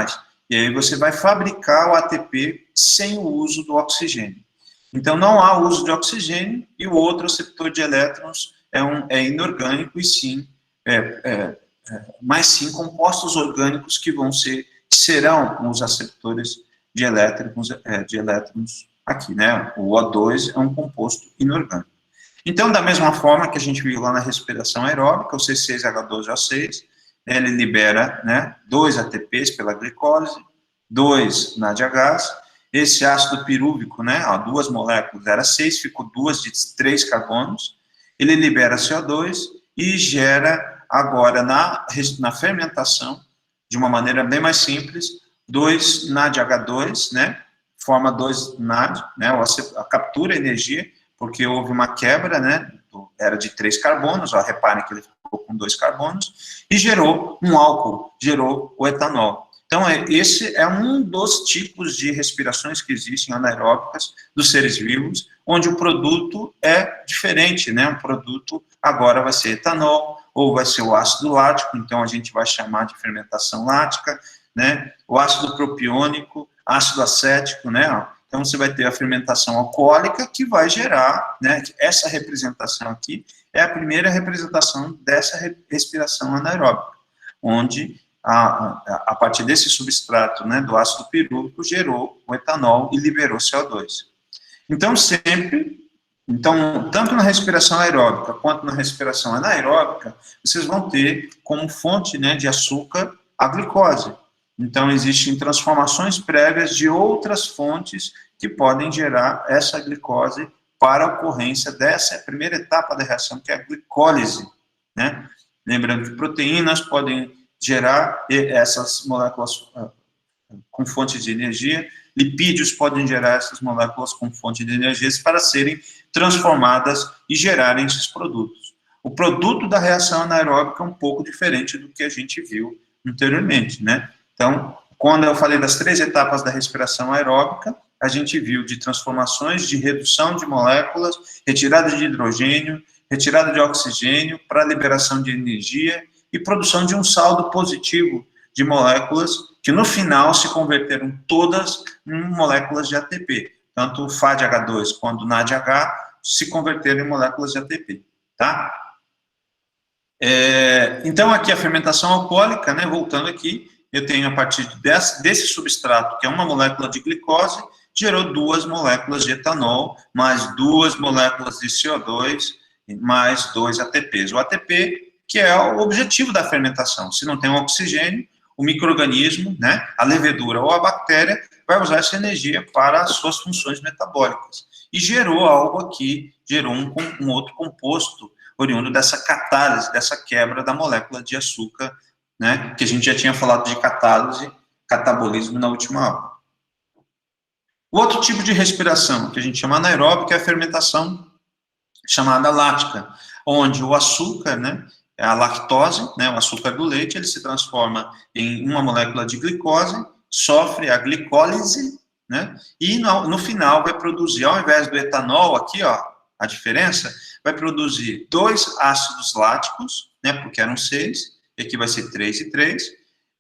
mais. E aí você vai fabricar o ATP sem o uso do oxigênio. Então, não há uso de oxigênio, e o outro receptor de elétrons é inorgânico, e sim, mas sim compostos orgânicos que serão os receptores de elétrons aqui, né? O O2 é um composto inorgânico. Então, da mesma forma que a gente viu lá na respiração aeróbica, o C6H12O6, ele libera, né, 2 ATPs pela glicose, 2 NADH. Esse ácido pirúvico, né, ó, 2 moléculas, era 6, ficou 2 de 3 carbonos, ele libera CO2 e gera agora na fermentação, de uma maneira bem mais simples, 2 NADH2, né, forma 2 NAD, né, captura energia, porque houve uma quebra, né, era de 3 carbonos, ó, reparem que ele ficou com 2 carbonos, e gerou um álcool, gerou o etanol. Então, esse é um dos tipos de respirações que existem anaeróbicas dos seres vivos, onde o produto é diferente, né? O produto agora vai ser etanol, ou vai ser o ácido lático, então a gente vai chamar de fermentação lática, né? O ácido propiônico, ácido acético, né? Então, você vai ter a fermentação alcoólica, que vai gerar, né? Essa representação aqui é a primeira representação dessa respiração anaeróbica, onde a partir desse substrato, né, do ácido pirúvico, gerou o etanol e liberou CO2. Então, tanto na respiração aeróbica quanto na respiração anaeróbica, vocês vão ter como fonte, né, de açúcar a glicose. Então, existem transformações prévias de outras fontes que podem gerar essa glicose para a ocorrência dessa primeira etapa da reação, que é a glicólise, né? Lembrando que proteínas podem gerar essas moléculas com fontes de energia, lipídios podem gerar essas moléculas com fonte de energia para serem transformadas e gerarem esses produtos. O produto da reação anaeróbica é um pouco diferente do que a gente viu anteriormente, né? Então, quando eu falei das 3 etapas da respiração aeróbica, a gente viu de transformações de redução de moléculas, retirada de hidrogênio, retirada de oxigênio para liberação de energia e produção de um saldo positivo de moléculas que no final se converteram todas em moléculas de ATP. Tanto o FADH2 quanto o NADH se converteram em moléculas de ATP, tá? Então, aqui a fermentação alcoólica, né, voltando aqui, eu tenho a partir desse substrato, que é uma molécula de glicose, gerou 2 moléculas de etanol, mais 2 moléculas de CO2, mais 2 ATPs. O ATP, que é o objetivo da fermentação. Se não tem um oxigênio, o micro-organismo, né, a levedura ou a bactéria, vai usar essa energia para as suas funções metabólicas. E gerou algo aqui, gerou um outro composto, oriundo dessa catálise, dessa quebra da molécula de açúcar, né, que a gente já tinha falado de catálise, catabolismo na última aula. O outro tipo de respiração, que a gente chama anaeróbica, é a fermentação chamada lática, onde o açúcar, né, a lactose, né, o açúcar do leite, ele se transforma em uma molécula de glicose, sofre a glicólise, né, e no final vai produzir, ao invés do etanol, aqui, ó, a diferença, vai produzir 2 ácidos láticos, né, porque eram 6, e aqui vai ser 3 e 3,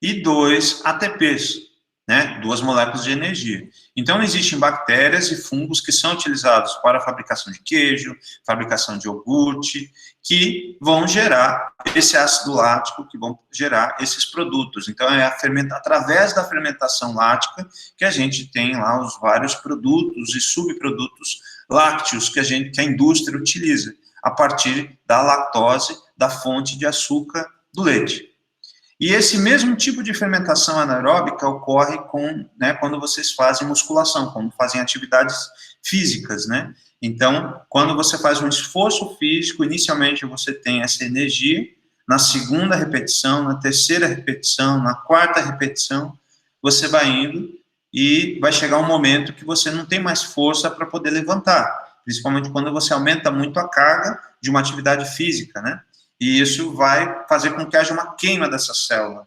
e 2 ATPs, né, 2 moléculas de energia. Então, existem bactérias e fungos que são utilizados para a fabricação de queijo, fabricação de iogurte, que vão gerar esse ácido lático, que vão gerar esses produtos. Então, é através da fermentação lática que a gente tem lá os vários produtos e subprodutos lácteos que a indústria utiliza, a partir da lactose, da fonte de açúcar do leite. E esse mesmo tipo de fermentação anaeróbica ocorre quando vocês fazem musculação, quando fazem atividades físicas, né? Então, quando você faz um esforço físico, inicialmente você tem essa energia, na segunda repetição, na terceira repetição, na quarta repetição, você vai indo e vai chegar um momento que você não tem mais força para poder levantar, principalmente quando você aumenta muito a carga de uma atividade física, né? E isso vai fazer com que haja uma queima dessa célula.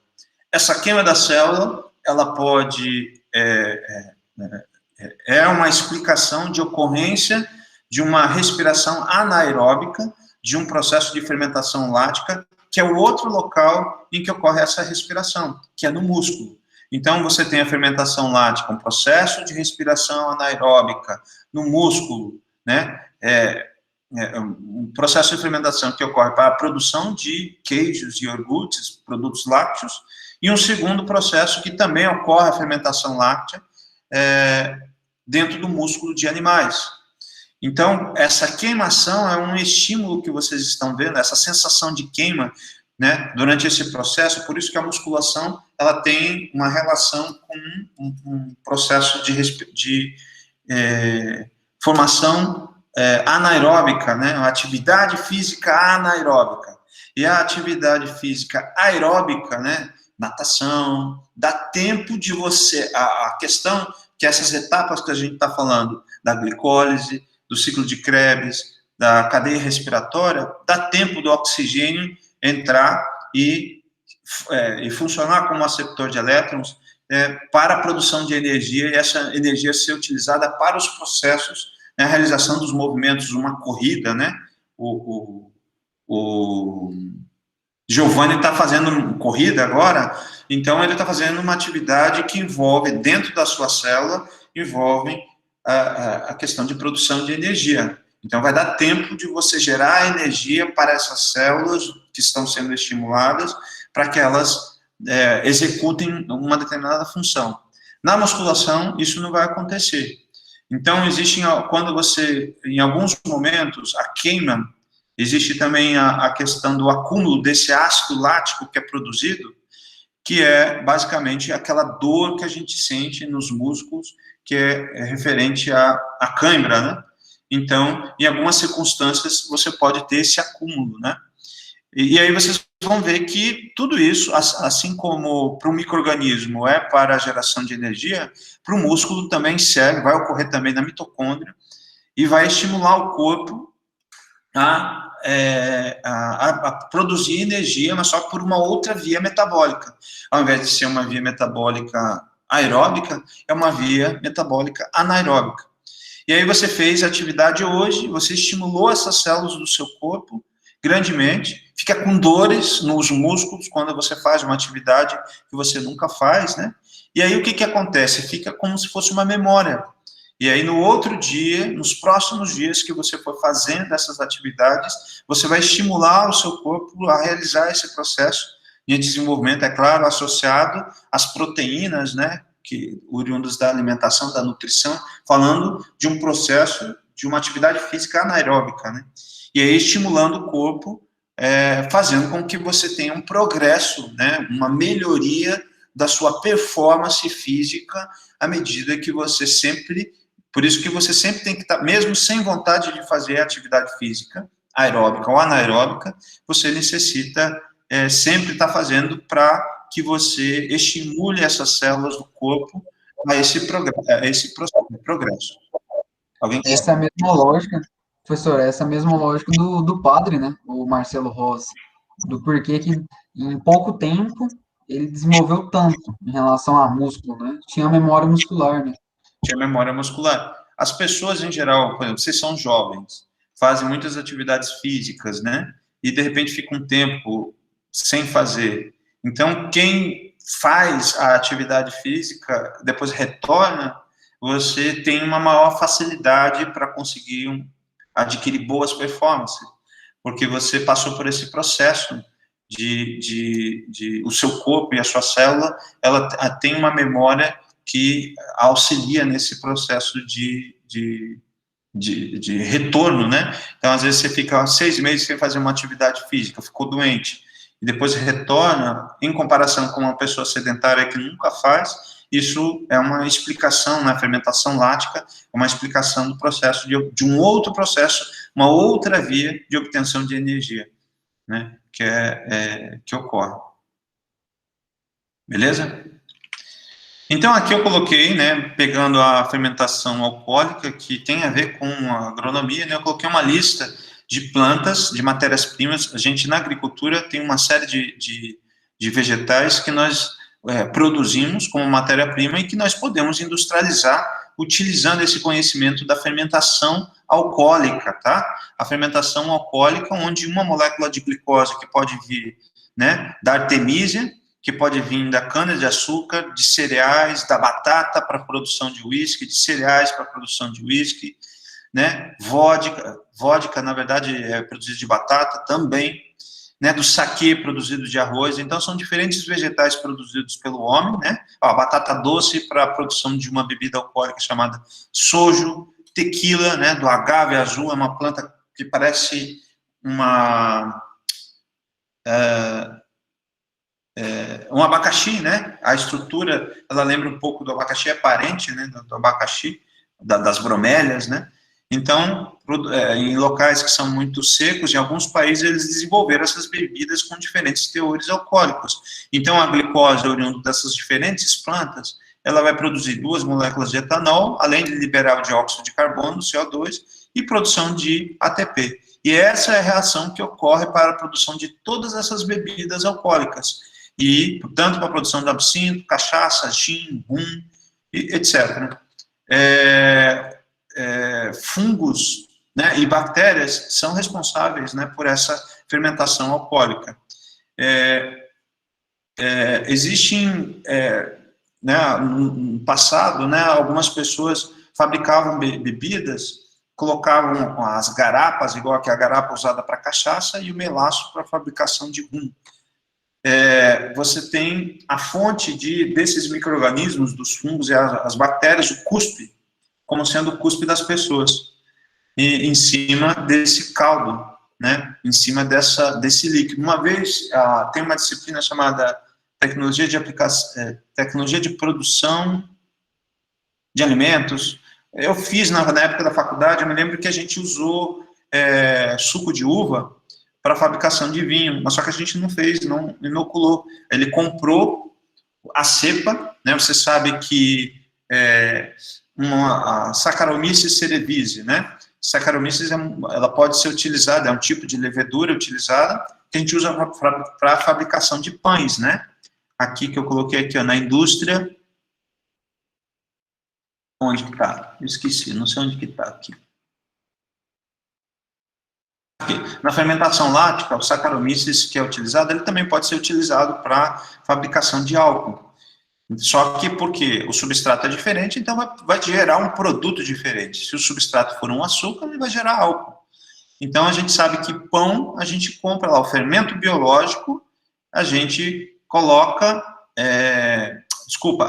Essa queima da célula, ela pode... É uma explicação de ocorrência de uma respiração anaeróbica, de um processo de fermentação lática, que é o outro local em que ocorre essa respiração, que é no músculo. Então, você tem a fermentação lática, um processo de respiração anaeróbica no músculo, né? Um processo de fermentação que ocorre para a produção de queijos e iogurtes, produtos lácteos, e um segundo processo que também ocorre a fermentação láctea dentro do músculo de animais. Então, essa queimação é um estímulo que vocês estão vendo, essa sensação de queima, né, durante esse processo. Por isso que a musculação, ela tem uma relação com um processo de formação anaeróbica, né, uma atividade física anaeróbica. E a atividade física aeróbica, né, natação, dá tempo de você, a questão que essas etapas que a gente está falando, da glicólise, do ciclo de Krebs, da cadeia respiratória, dá tempo do oxigênio entrar e funcionar como aceptor de elétrons para a produção de energia, e essa energia ser utilizada para os processos, né, a realização dos movimentos, uma corrida, né, o Giovanni está fazendo corrida agora, então ele está fazendo uma atividade que envolve, dentro da sua célula, envolve a questão de produção de energia. Então, vai dar tempo de você gerar energia para essas células que estão sendo estimuladas, para que elas executem uma determinada função. Na musculação, isso não vai acontecer. Então, quando você, em alguns momentos, a queima, existe também a questão do acúmulo desse ácido lático que é produzido, que é basicamente aquela dor que a gente sente nos músculos, que é referente à cãibra, né? Então, em algumas circunstâncias, você pode ter esse acúmulo, né? E aí vocês vão ver que tudo isso, assim como para o micro-organismo para a geração de energia, para o músculo também serve, vai ocorrer também na mitocôndria, e vai estimular o corpo a produzir energia, mas só por uma outra via metabólica. Ao invés de ser uma via metabólica aeróbica, é uma via metabólica anaeróbica. E aí você fez a atividade hoje, você estimulou essas células do seu corpo grandemente, fica com dores nos músculos quando você faz uma atividade que você nunca faz, né? E aí o que acontece? Fica como se fosse uma memória. E aí, no outro dia, nos próximos dias que você for fazendo essas atividades, você vai estimular o seu corpo a realizar esse processo de desenvolvimento, é claro, associado às proteínas, né, que oriundas da alimentação, da nutrição, falando de um processo, de uma atividade física anaeróbica, né? E aí, estimulando o corpo, fazendo com que você tenha um progresso, né, uma melhoria da sua performance física à medida que você sempre... Por isso que você sempre tem que estar, mesmo sem vontade de fazer atividade física, aeróbica ou anaeróbica, você necessita sempre estar fazendo para que você estimule essas células do corpo a esse processo de progresso. Alguém quer? Essa é a mesma lógica, professor, essa é a mesma lógica do padre, né, o Marcelo Rossi, do porquê que em pouco tempo ele desenvolveu tanto em relação a músculo, né? Tinha memória muscular, né? Tinha memória muscular. As pessoas, em geral, por exemplo, vocês são jovens, fazem muitas atividades físicas, né? E, de repente, fica um tempo sem fazer. Então, quem faz a atividade física, depois retorna, você tem uma maior facilidade para conseguir adquirir boas performances, porque você passou por esse processo o seu corpo e a sua célula, ela tem uma memória que auxilia nesse processo de retorno, né? Então, às vezes, você fica 6 meses sem fazer uma atividade física, ficou doente, e depois retorna, em comparação com uma pessoa sedentária que nunca faz, isso é uma explicação na fermentação lática, uma explicação do processo de um outro processo, uma outra via de obtenção de energia, né? Que ocorre. Beleza? Então, aqui eu coloquei, né, pegando a fermentação alcoólica, que tem a ver com a agronomia, né, eu coloquei uma lista de plantas, de matérias-primas. A gente, na agricultura, tem uma série de vegetais que nós produzimos como matéria-prima e que nós podemos industrializar utilizando esse conhecimento da fermentação alcoólica, tá? A fermentação alcoólica, onde uma molécula de glicose que pode vir, né, da artemisia, que pode vir da cana-de-açúcar, de cereais, da batata para a produção de uísque, de cereais para a produção de uísque, né? Vodka, na verdade, é produzido de batata também, né? Do saquê produzido de arroz. Então, são diferentes vegetais produzidos pelo homem, né? Ó, a batata doce para a produção de uma bebida alcoólica chamada sojo, tequila, né? Do agave azul, é uma planta que parece um abacaxi, né? A estrutura, ela lembra um pouco do abacaxi, é parente, né? Do abacaxi, das bromélias, né? Então, em locais que são muito secos, em alguns países eles desenvolveram essas bebidas com diferentes teores alcoólicos. Então, a glicose, oriunda dessas diferentes plantas, ela vai produzir 2 moléculas de etanol, além de liberar o dióxido de carbono, CO2, e produção de ATP. E essa é a reação que ocorre para a produção de todas essas bebidas alcoólicas. E, tanto para a produção de absinto, cachaça, gin, rum, etc. Fungos, né, e bactérias são responsáveis, né, por essa fermentação alcoólica. Existem, né, no passado, né, algumas pessoas fabricavam bebidas, colocavam as garapas, igual que a garapa usada para cachaça, e o melaço para a fabricação de rum. Você tem a fonte desses micro-organismos, dos fungos e as bactérias, o cuspe, como sendo o cuspe das pessoas, em cima desse caldo, né, em cima desse líquido. Uma vez, tem uma disciplina chamada tecnologia de produção de alimentos. Eu fiz, na época da faculdade, eu me lembro que a gente usou suco de uva para a fabricação de vinho, mas só que a gente não fez, não inoculou. Ele comprou a cepa, né, você sabe que a Saccharomyces cerevisiae, né? Saccharomyces, ela pode ser utilizada, é um tipo de levedura utilizada, que a gente usa para a fabricação de pães, né? Aqui que eu coloquei aqui, ó, na indústria. Onde que tá? Eu esqueci, não sei onde que tá aqui. Aqui. Na fermentação lática, o Saccharomyces que é utilizado, ele também pode ser utilizado para fabricação de álcool. Só que porque o substrato é diferente, então vai gerar um produto diferente. Se o substrato for um açúcar, ele vai gerar álcool. Então, a gente sabe que pão, a gente compra lá o fermento biológico, a gente coloca,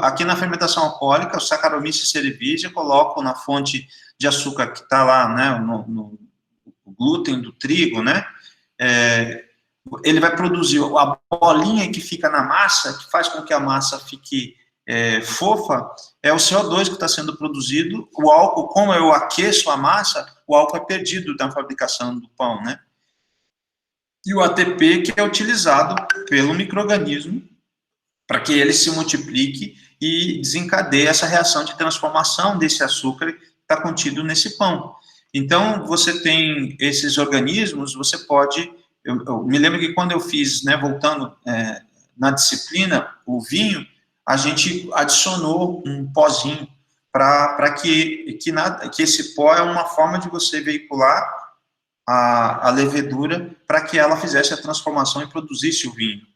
aqui na fermentação alcoólica, o Saccharomyces cerevisiae, coloco na fonte de açúcar que está lá, né, no glúten do trigo, né, ele vai produzir a bolinha que fica na massa, que faz com que a massa fique fofa, é o CO2 que está sendo produzido. O álcool, como eu aqueço a massa, o álcool é perdido na fabricação do pão, né? E o ATP, que é utilizado pelo micro-organismo para que ele se multiplique e desencadeie essa reação de transformação desse açúcar que está contido nesse pão. Então, você tem esses organismos, você pode... Eu me lembro que quando eu fiz, né, voltando na disciplina, o vinho, a gente adicionou um pozinho para que esse pó é uma forma de você veicular a levedura para que ela fizesse a transformação e produzisse o vinho.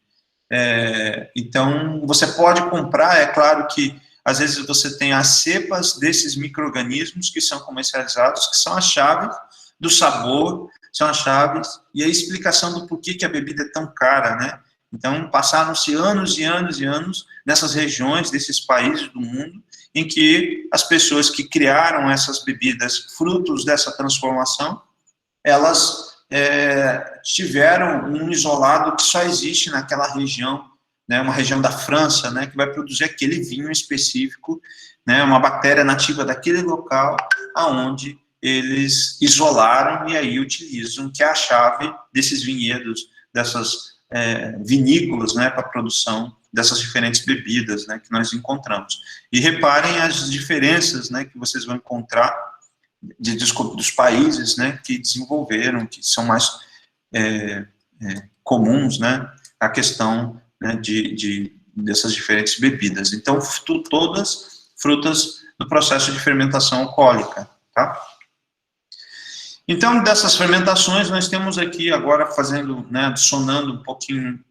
Então, você pode comprar, é claro que às vezes você tem as cepas desses micro-organismos que são comercializados, que são as chaves do sabor, são as chaves, e a explicação do porquê que a bebida é tão cara, né? Então, passaram-se anos e anos e anos nessas regiões, desses países do mundo, em que as pessoas que criaram essas bebidas, frutos dessa transformação, elas tiveram um isolado que só existe naquela região, né, uma região da França, né, que vai produzir aquele vinho específico, né, uma bactéria nativa daquele local, aonde eles isolaram e aí utilizam, que é a chave desses vinhedos, dessas vinícolas, né, para a produção dessas diferentes bebidas, né, que nós encontramos. E reparem as diferenças, né, que vocês vão encontrar dos países, né, que desenvolveram, que são mais comuns, né, a questão, né, dessas diferentes bebidas. Então, todas frutas do processo de fermentação alcoólica, tá? Então, dessas fermentações, nós temos aqui agora fazendo, né, adicionando um pouquinho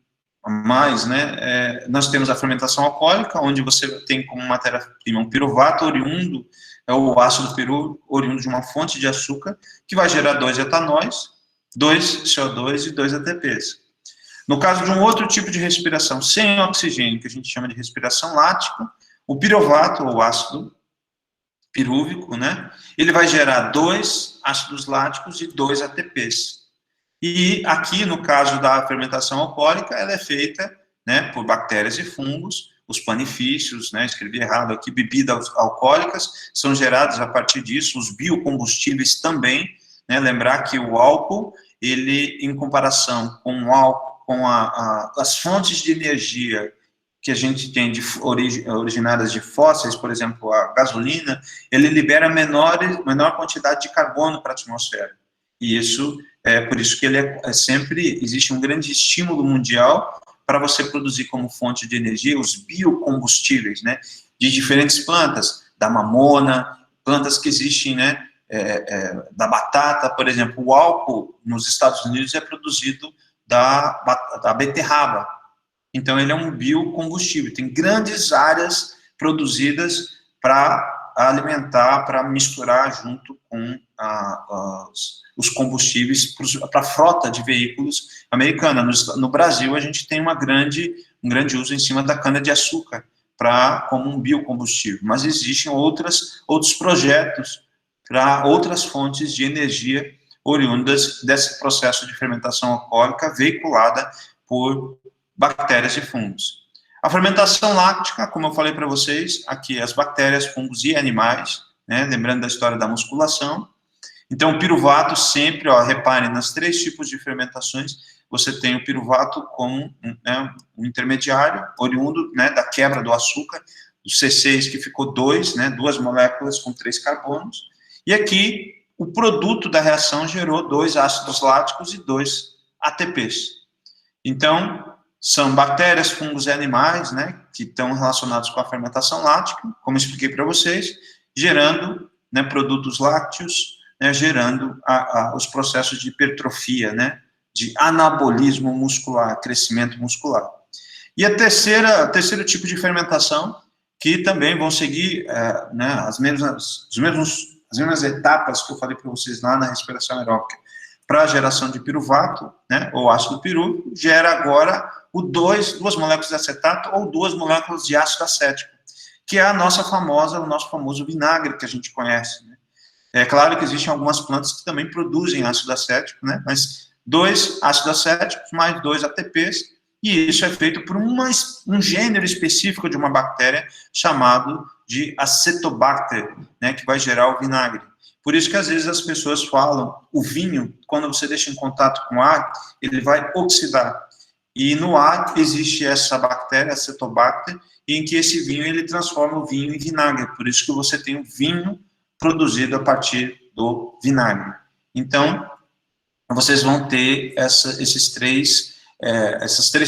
mais, né, nós temos a fermentação alcoólica, onde você tem como matéria-prima um piruvato oriundo, é o ácido piru oriundo de uma fonte de açúcar, que vai gerar 2 etanóis, 2 CO2 e 2 ATPs. No caso de um outro tipo de respiração sem oxigênio, que a gente chama de respiração lática, o piruvato, ou ácido pirúvico, né, ele vai gerar 2 ácidos láticos e 2 ATPs. E aqui, no caso da fermentação alcoólica, ela é feita, né, por bactérias e fungos, os panifícios, né, escrevi errado aqui, bebidas alcoólicas, são gerados a partir disso, os biocombustíveis também, né, lembrar que o álcool, ele, em comparação com o álcool, com as fontes de energia que a gente tem originárias de fósseis, por exemplo, a gasolina, ele libera menor quantidade de carbono para a atmosfera. E isso por isso que ele sempre existe um grande estímulo mundial para você produzir como fonte de energia os biocombustíveis, né, de diferentes plantas, da mamona, plantas que existem, né, da batata, por exemplo, o álcool nos Estados Unidos é produzido da beterraba. Então, ele é um biocombustível. Tem grandes áreas produzidas para alimentar, para misturar junto com os combustíveis para a frota de veículos americana. No Brasil, a gente tem um grande uso em cima da cana-de-açúcar como um biocombustível. Mas existem outros projetos para outras fontes de energia oriundas desse processo de fermentação alcoólica veiculada por bactérias e fungos. A fermentação láctica, como eu falei para vocês, aqui as bactérias, fungos e animais, né, lembrando da história da musculação. Então, o piruvato sempre, reparem, nas 3 tipos de fermentações, você tem o piruvato como um intermediário, oriundo, né, da quebra do açúcar, do C6, que ficou 2, né, 2 moléculas com 3 carbonos, e aqui o produto da reação gerou 2 ácidos láticos e 2 ATPs. Então, são bactérias, fungos e animais, né, que estão relacionados com a fermentação lática, como expliquei para vocês, gerando, né, produtos lácteos, né, gerando os processos de hipertrofia, né, de anabolismo muscular, crescimento muscular. E o terceiro tipo de fermentação, que também vão seguir né, as mesmas etapas que eu falei para vocês lá na respiração aeróbica, para a geração de piruvato, né, ou ácido pirúvico, gera agora duas moléculas de acetato ou 2 moléculas de ácido acético, que é o nosso famoso vinagre que a gente conhece, né? É claro que existem algumas plantas que também produzem ácido acético, né, mas 2 ácidos acéticos mais 2 ATPs, e isso é feito por um gênero específico de uma bactéria chamado de Acetobacter, né, que vai gerar o vinagre. Por isso que às vezes as pessoas falam, o vinho, quando você deixa em contato com ar, ele vai oxidar. E no ar existe essa bactéria, Acetobacter, em que esse vinho ele transforma o vinho em vinagre. Por isso que você tem o vinho produzido a partir do vinagre. Então, vocês vão ter esses 3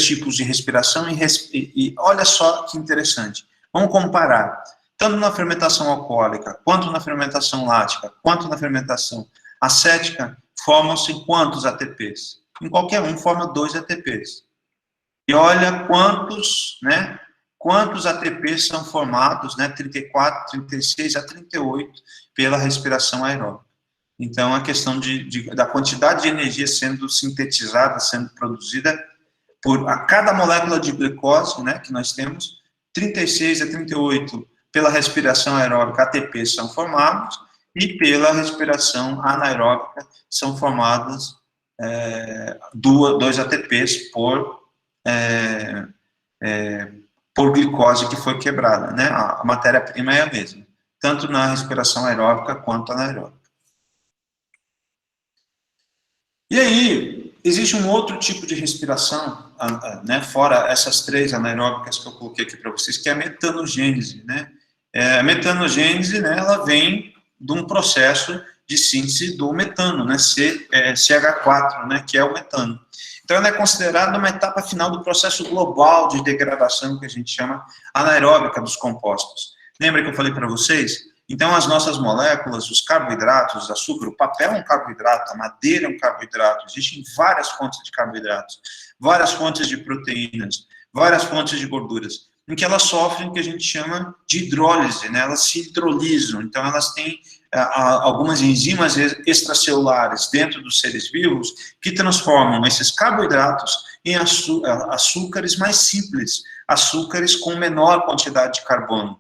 tipos de respiração e olha só que interessante. Vamos comparar. Tanto na fermentação alcoólica, quanto na fermentação lática, quanto na fermentação acética, formam-se quantos ATPs? Em qualquer um forma 2 ATPs. E olha quantos ATPs são formados, né, 34, 36 a 38, pela respiração aeróbica. Então, a questão da quantidade de energia sendo sintetizada, sendo produzida por cada molécula de glicose, né, que nós temos, 36 a 38 pela respiração aeróbica, ATPs são formados, e pela respiração anaeróbica são formados 2 ATPs por glicose que foi quebrada, né? A matéria-prima é a mesma, tanto na respiração aeróbica quanto anaeróbica. E aí, existe um outro tipo de respiração, né, fora essas 3 anaeróbicas que eu coloquei aqui para vocês, que é a metanogênese, né? A metanogênese, né, ela vem de um processo de síntese do metano, né, CH4, né, que é o metano. Então, ela é considerada uma etapa final do processo global de degradação, que a gente chama anaeróbica dos compostos. Lembra que eu falei para vocês Então, as nossas moléculas, os carboidratos, o açúcar, o papel é um carboidrato, a madeira é um carboidrato, existem várias fontes de carboidratos, várias fontes de proteínas, várias fontes de gorduras, em que elas sofrem o que a gente chama de hidrólise, né? Elas se hidrolisam, então elas têm algumas enzimas extracelulares dentro dos seres vivos que transformam esses carboidratos em açúcares mais simples, açúcares com menor quantidade de carbono.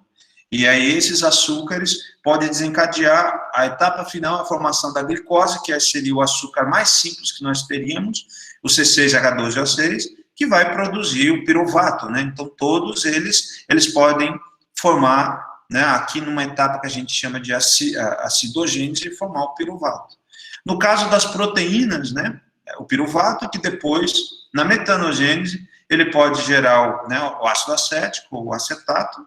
E aí esses açúcares podem desencadear a etapa final, a formação da glicose, que seria o açúcar mais simples que nós teríamos, o C6H12O6, que vai produzir o piruvato, né? Então todos eles podem formar, né, aqui numa etapa que a gente chama de acidogênese, formar o piruvato. No caso das proteínas, né, o piruvato, que depois, na metanogênese, ele pode gerar o ácido acético, o acetato,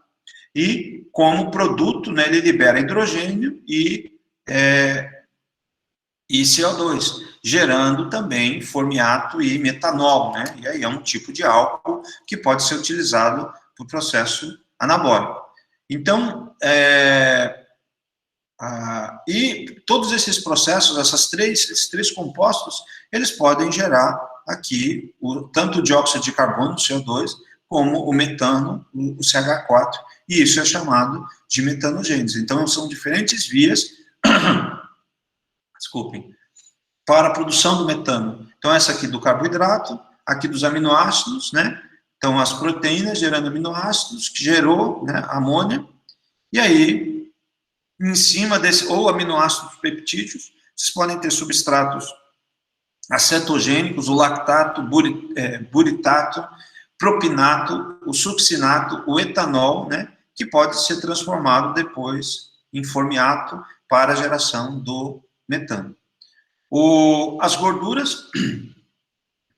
e como produto, né, ele libera hidrogênio e CO2, gerando também formiato e metanol, né, e aí é um tipo de álcool que pode ser utilizado para o processo anabólico. Então, e todos esses processos, esses três compostos, eles podem gerar aqui tanto o dióxido de carbono, o CO2, como o metano, o CH4, e isso é chamado de metanogênese. Então, são diferentes vias, desculpem, para a produção do metano. Então, essa aqui do carboidrato, aqui dos aminoácidos, né? Então, as proteínas gerando aminoácidos, que gerou, né, amônia, e aí, em cima desse, ou aminoácidos peptídeos, vocês podem ter substratos acetogênicos, o lactato, buritato, propinato, o succinato, o etanol, né, que pode ser transformado depois em formiato para a geração do metano. As gorduras,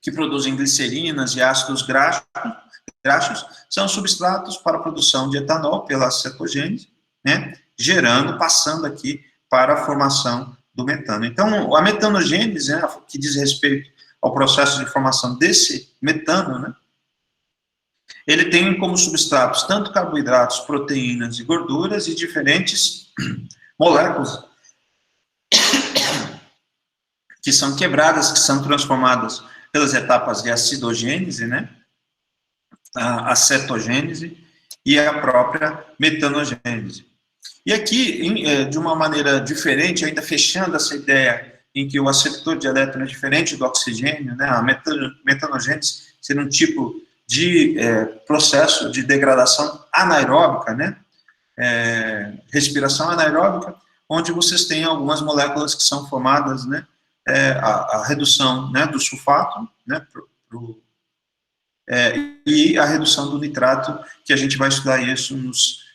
que produzem glicerinas e ácidos graxos, são substratos para a produção de etanol pela acetogênese, né, passando aqui para a formação do metano. Então, a metanogênese, né, que diz respeito ao processo de formação desse metano, né, ele tem como substratos tanto carboidratos, proteínas e gorduras e diferentes moléculas que são quebradas, que são transformadas pelas etapas de acidogênese, né, a acetogênese e a própria metanogênese. E aqui, de uma maneira diferente, ainda fechando essa ideia em que o aceptor de elétron é diferente do oxigênio, né, a metanogênese seria um tipo de processo de degradação anaeróbica, né, respiração anaeróbica, onde vocês têm algumas moléculas que são formadas, né, a redução, né, do sulfato, né, e a redução do nitrato, que a gente vai estudar isso nos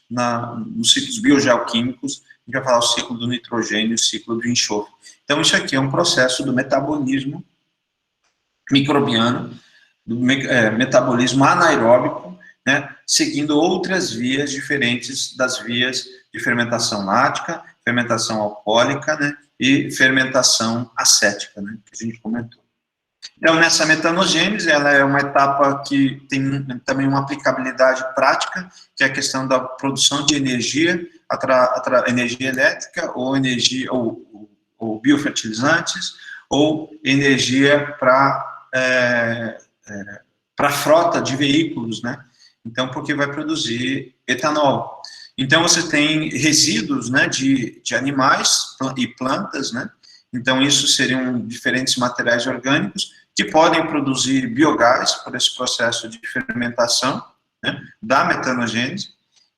ciclos biogeoquímicos, a gente vai falar o ciclo do nitrogênio, o ciclo do enxofre. Então, isso aqui é um processo do metabolismo microbiano, do metabolismo anaeróbico, né, seguindo outras vias diferentes das vias de fermentação lática, fermentação alcoólica, né, e fermentação acética, né, que a gente comentou. Então, nessa metanogênese, ela é uma etapa que tem também uma aplicabilidade prática, que é a questão da produção de energia, energia elétrica, ou energia, ou biofertilizantes, ou energia para frota de veículos, né? Então, porque vai produzir etanol. Então, você tem resíduos, né, de animais e plantas, né? Então, isso seriam diferentes materiais orgânicos que podem produzir biogás por esse processo de fermentação, né, da metanogênese,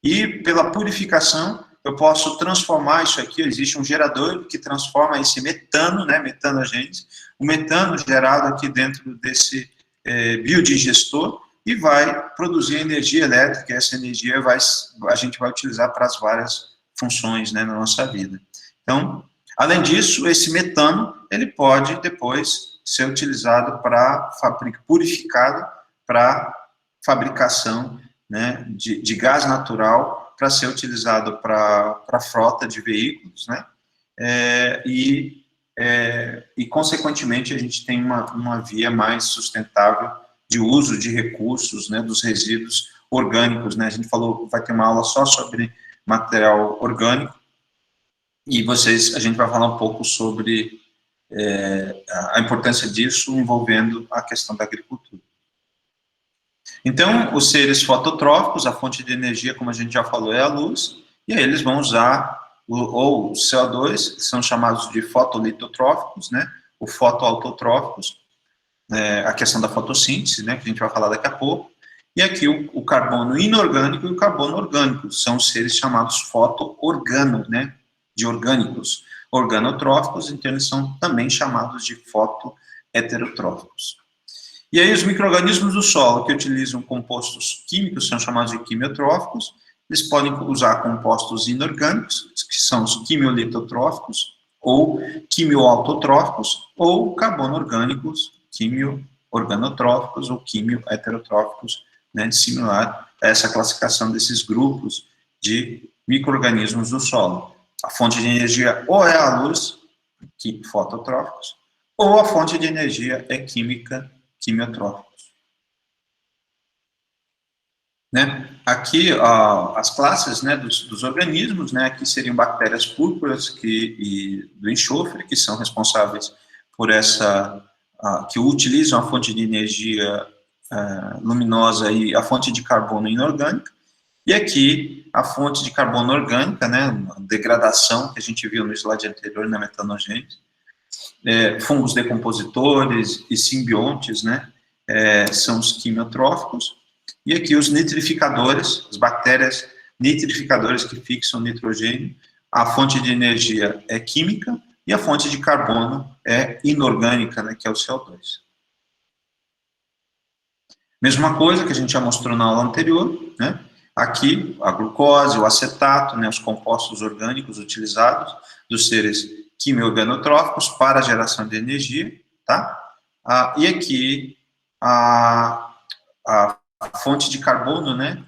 e pela purificação, eu posso transformar isso aqui, existe um gerador que transforma esse metano, né, metanogênese, o metano gerado aqui dentro desse biodigestor, e vai produzir energia elétrica, e essa energia a gente vai utilizar para as várias funções, né, na nossa vida. Então, além disso, esse metano, ele pode depois ser utilizado purificado para fabricação, né, de gás natural, para ser utilizado para frota de veículos, né, e consequentemente, a gente tem uma via mais sustentável de uso de recursos, né, dos resíduos orgânicos, né, a gente falou, vai ter uma aula só sobre material orgânico, E a gente vai falar um pouco sobre a importância disso envolvendo a questão da agricultura. Então, os seres fototróficos, a fonte de energia, como a gente já falou, é a luz, e aí eles vão usar o CO2, que são chamados de fotolitotróficos, né, ou fotoautotróficos, a questão da fotossíntese, né, que a gente vai falar daqui a pouco, e aqui o carbono inorgânico e o carbono orgânico, são os seres chamados fotoorgano, né, de orgânicos, organotróficos, então eles são também chamados de fotoheterotróficos. E aí os micro-organismos do solo que utilizam compostos químicos são chamados de quimiotróficos, eles podem usar compostos inorgânicos, que são os quimiolitotróficos, ou quimioautotróficos, ou carbono orgânicos, quimio-organotróficos ou quimio-heterotróficos, né, similar a essa classificação desses grupos de micro-organismos do solo. A fonte de energia ou é a luz, fototróficos, ou a fonte de energia é química, quimiotróficos. Né? Aqui, as classes, né, dos organismos, né, aqui seriam bactérias púrpuras e do enxofre, que são responsáveis por que utilizam a fonte de energia luminosa e a fonte de carbono inorgânica. E aqui, a fonte de carbono orgânica, né, a degradação que a gente viu no slide anterior, na metanogênese, fungos decompositores e simbiontes, né, são os quimiotróficos. E aqui os nitrificadores, as bactérias nitrificadoras que fixam nitrogênio, a fonte de energia é química e a fonte de carbono é inorgânica, né, que é o CO2. Mesma coisa que a gente já mostrou na aula anterior, né? Aqui a glucose, o acetato, né, os compostos orgânicos utilizados dos seres quimio-organotróficos para a geração de energia, tá? E aqui a fonte de carbono, né,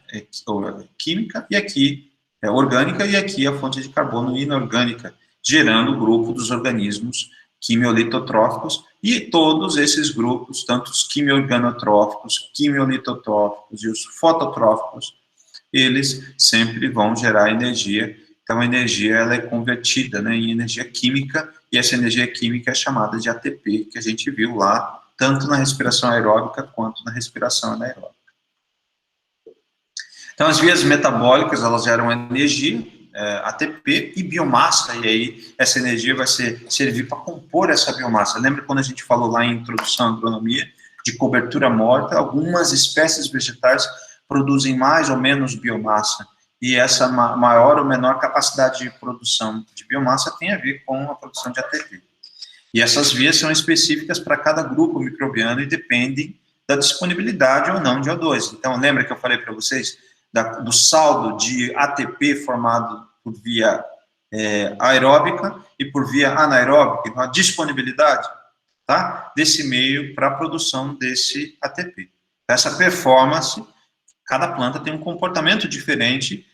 química, e aqui é orgânica, e aqui a fonte de carbono inorgânica, gerando o grupo dos organismos quimiolitotróficos, e todos esses grupos, tanto os quimio-organotróficos, quimiolitotróficos e os fototróficos, eles sempre vão gerar energia. Então a energia ela é convertida, né, em energia química, e essa energia química é chamada de ATP, que a gente viu lá, tanto na respiração aeróbica quanto na respiração anaeróbica. Então, as vias metabólicas, elas geram energia, ATP e biomassa, e aí essa energia vai servir para compor essa biomassa. Lembra quando a gente falou lá em Introdução à Agronomia, de cobertura morta? Algumas espécies vegetais produzem mais ou menos biomassa, e essa maior ou menor capacidade de produção de biomassa tem a ver com a produção de ATP. E essas vias são específicas para cada grupo microbiano e dependem da disponibilidade ou não de O2. Então, lembra que eu falei para vocês do saldo de ATP formado por via aeróbica e por via anaeróbica, então a disponibilidade, tá, desse meio para a produção desse ATP. Essa performance, cada planta tem um comportamento diferente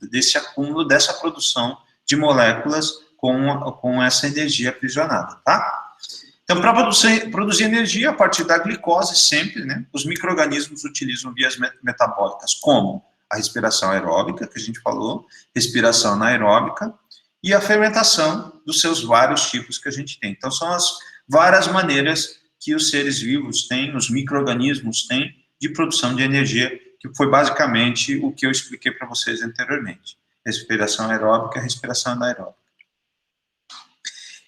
desse acúmulo, dessa produção de moléculas com essa energia aprisionada, tá? Então, para produzir energia a partir da glicose, sempre, né, os micro-organismos utilizam vias metabólicas, como a respiração aeróbica, que a gente falou, respiração anaeróbica, e a fermentação dos seus vários tipos que a gente tem. Então, são as várias maneiras que os seres vivos têm, os micro-organismos têm, de produção de energia, que foi basicamente o que eu expliquei para vocês anteriormente. Respiração aeróbica e respiração anaeróbica.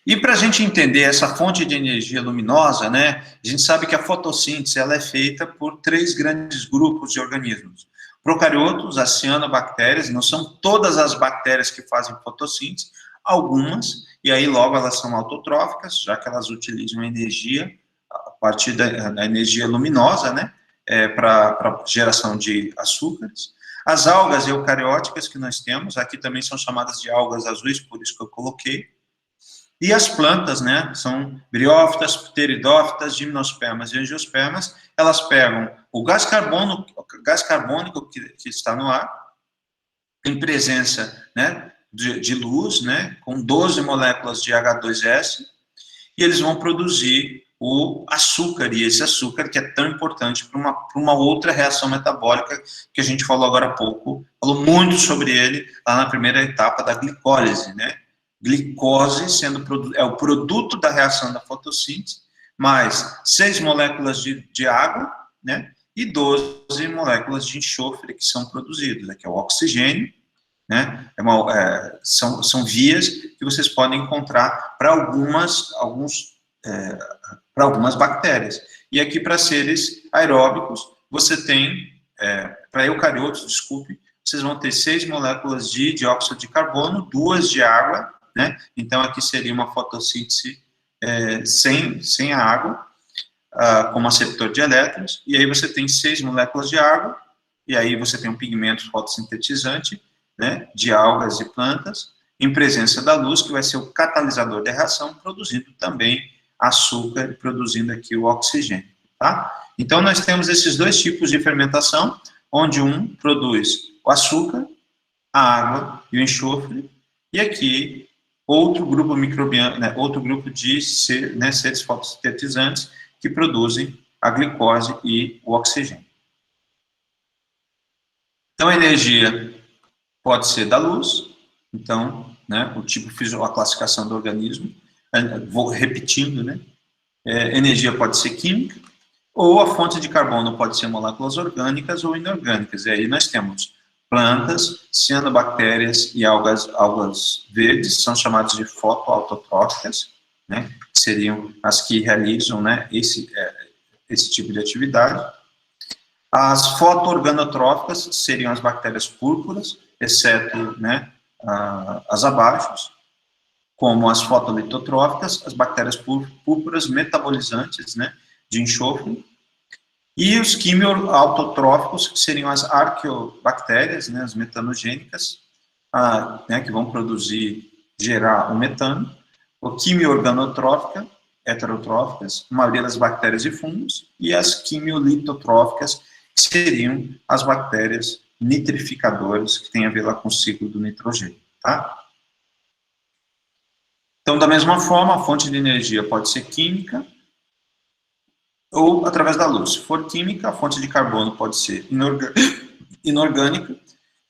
E para a gente entender essa fonte de energia luminosa, né, a gente sabe que a fotossíntese ela é feita por 3 grandes grupos de organismos. Procariotos, as cianobactérias, não são todas as bactérias que fazem fotossíntese, algumas, e aí logo elas são autotróficas, já que elas utilizam energia, a partir da energia luminosa, né, para geração de açúcares. As algas eucarióticas que nós temos, aqui também são chamadas de algas azuis, por isso que eu coloquei. E as plantas, né, são briófitas, pteridófitas, gimnospermas e angiospermas, elas pegam o gás carbônico que está no ar, em presença, né, de luz, né, com 12 moléculas de H2S, e eles vão produzir o açúcar, e esse açúcar que é tão importante para uma outra reação metabólica que a gente falou agora há pouco, falou muito sobre ele lá na primeira etapa da glicólise, né, glicose é o produto da reação da fotossíntese, mais 6 moléculas de água, né, e 12 moléculas de enxofre que são produzidas, né, que é o oxigênio, né, são vias que vocês podem encontrar para algumas bactérias. E aqui, para seres aeróbicos, você tem, para eucariotos, desculpe, vocês vão ter 6 moléculas de dióxido de carbono, 2 de água, né? Então, aqui seria uma fotossíntese sem a água, como aceptor de elétrons, e aí você tem 6 moléculas de água, e aí você tem um pigmento fotossintetizante, né, de algas e plantas, em presença da luz, que vai ser o catalisador da reação, produzindo também açúcar e produzindo aqui o oxigênio, tá? Então, nós temos esses dois tipos de fermentação, onde um produz o açúcar, a água e o enxofre, e aqui outro grupo microbiano, né, outro grupo de seres fotossintetizantes que produzem a glicose e o oxigênio. Então, a energia pode ser da luz, então, né, o tipo, a classificação do organismo, vou repetindo, né, energia pode ser química, ou a fonte de carbono pode ser moléculas orgânicas ou inorgânicas, e aí nós temos plantas, cianobactérias e algas verdes, são chamadas de fotoautotróficas, né, que seriam as que realizam, né, esse tipo de atividade. As fotoorganotróficas seriam as bactérias púrpuras, exceto, né, as abaixo, como as fotolitotróficas, as bactérias púrpuras metabolizantes, né, de enxofre, e os quimioautotróficos, que seriam as arqueobactérias, né, as metanogênicas, né, que vão gerar o metano, o quimioorganotrófica, heterotróficas, a maioria das bactérias e fungos, e as quimiolitotróficas, que seriam as bactérias nitrificadoras, que tem a ver lá com o ciclo do nitrogênio, tá? Então, da mesma forma, a fonte de energia pode ser química ou através da luz. Se for química, a fonte de carbono pode ser inorgânica,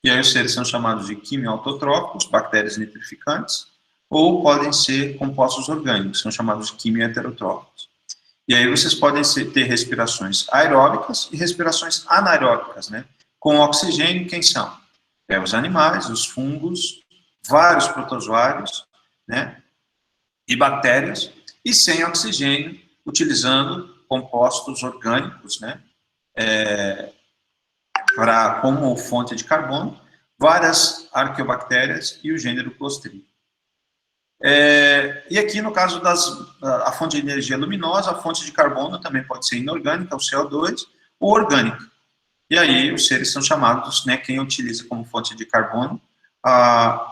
e aí os seres são chamados de quimioautotróficos, bactérias nitrificantes, ou podem ser compostos orgânicos, são chamados de quimioheterotróficos. E aí vocês podem ter respirações aeróbicas e respirações anaeróbicas, né? Com oxigênio, quem são? Os animais, os fungos, vários protozoários, né? E bactérias, e sem oxigênio, utilizando compostos orgânicos, né? Como fonte de carbono, várias arqueobactérias e o gênero Clostridium. E aqui, no caso a fonte de energia luminosa, a fonte de carbono também pode ser inorgânica, o CO2, ou orgânica. E aí, os seres são chamados, né, quem utiliza como fonte de carbono,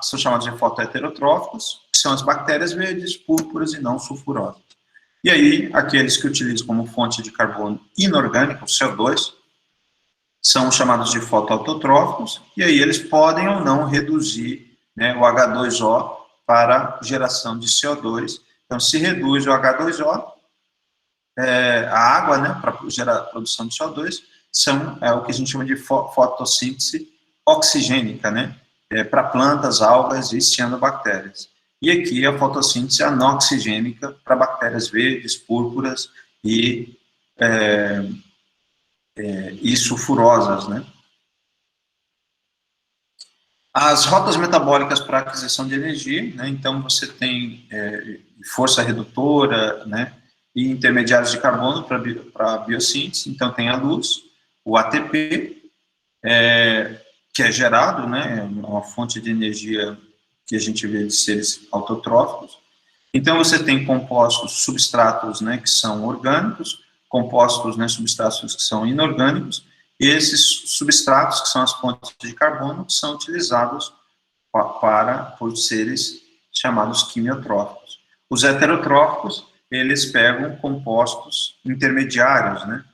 são chamados de fotoheterotróficos, que são as bactérias verdes, púrpuras e não sulfurosas. E aí, aqueles que utilizam como fonte de carbono inorgânica, o CO2, são chamados de fotoautotróficos, e aí eles podem ou não reduzir, né, o H2O para geração de CO2. Então, se reduz o H2O, a água, né, para gerar a produção de CO2, o que a gente chama de fotossíntese oxigênica, né, para plantas, algas e cianobactérias. E aqui a fotossíntese anoxigênica para bactérias verdes, púrpuras e sulfurosas, né. As rotas metabólicas para aquisição de energia, né, então você tem força redutora, né, e intermediários de carbono para a biossíntese, então tem a luz, o ATP, que é gerado, né, uma fonte de energia que a gente vê de seres autotróficos. Então você tem compostos, substratos, né, que são orgânicos, compostos, né, substratos que são inorgânicos, e esses substratos, que são as fontes de carbono, são utilizados por seres chamados quimiotróficos. Os heterotróficos, eles pegam compostos intermediários, né,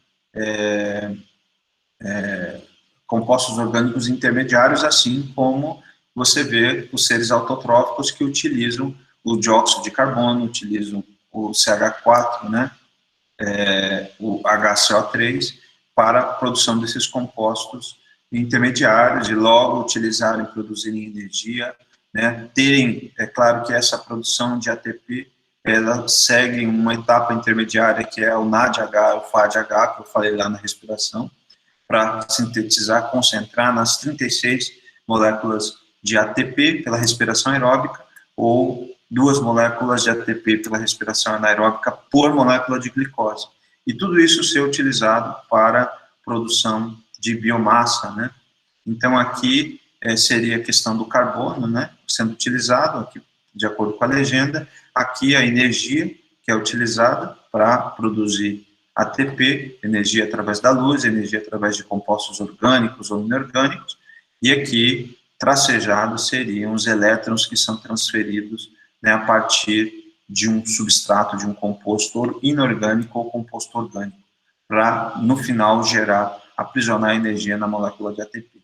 compostos orgânicos intermediários, assim como você vê os seres autotróficos que utilizam o dióxido de carbono, utilizam o CH4, né, o HCO3, para a produção desses compostos intermediários e logo utilizarem e produzirem energia né, terem, é claro que essa produção de ATP, ela segue uma etapa intermediária, que é o NADH, o FADH, que eu falei lá na respiração, para sintetizar, concentrar nas 36 moléculas de ATP pela respiração aeróbica, ou 2 moléculas de ATP pela respiração anaeróbica por molécula de glicose. E tudo isso ser utilizado para produção de biomassa, né? Então, aqui seria a questão do carbono, né, sendo utilizado, aqui, de acordo com a legenda, aqui a energia que é utilizada para produzir ATP, energia através da luz, energia através de compostos orgânicos ou inorgânicos, e aqui, tracejados, seriam os elétrons que são transferidos, né, a partir de um substrato, de um composto inorgânico ou composto orgânico, para, no final, gerar, aprisionar energia na molécula de ATP.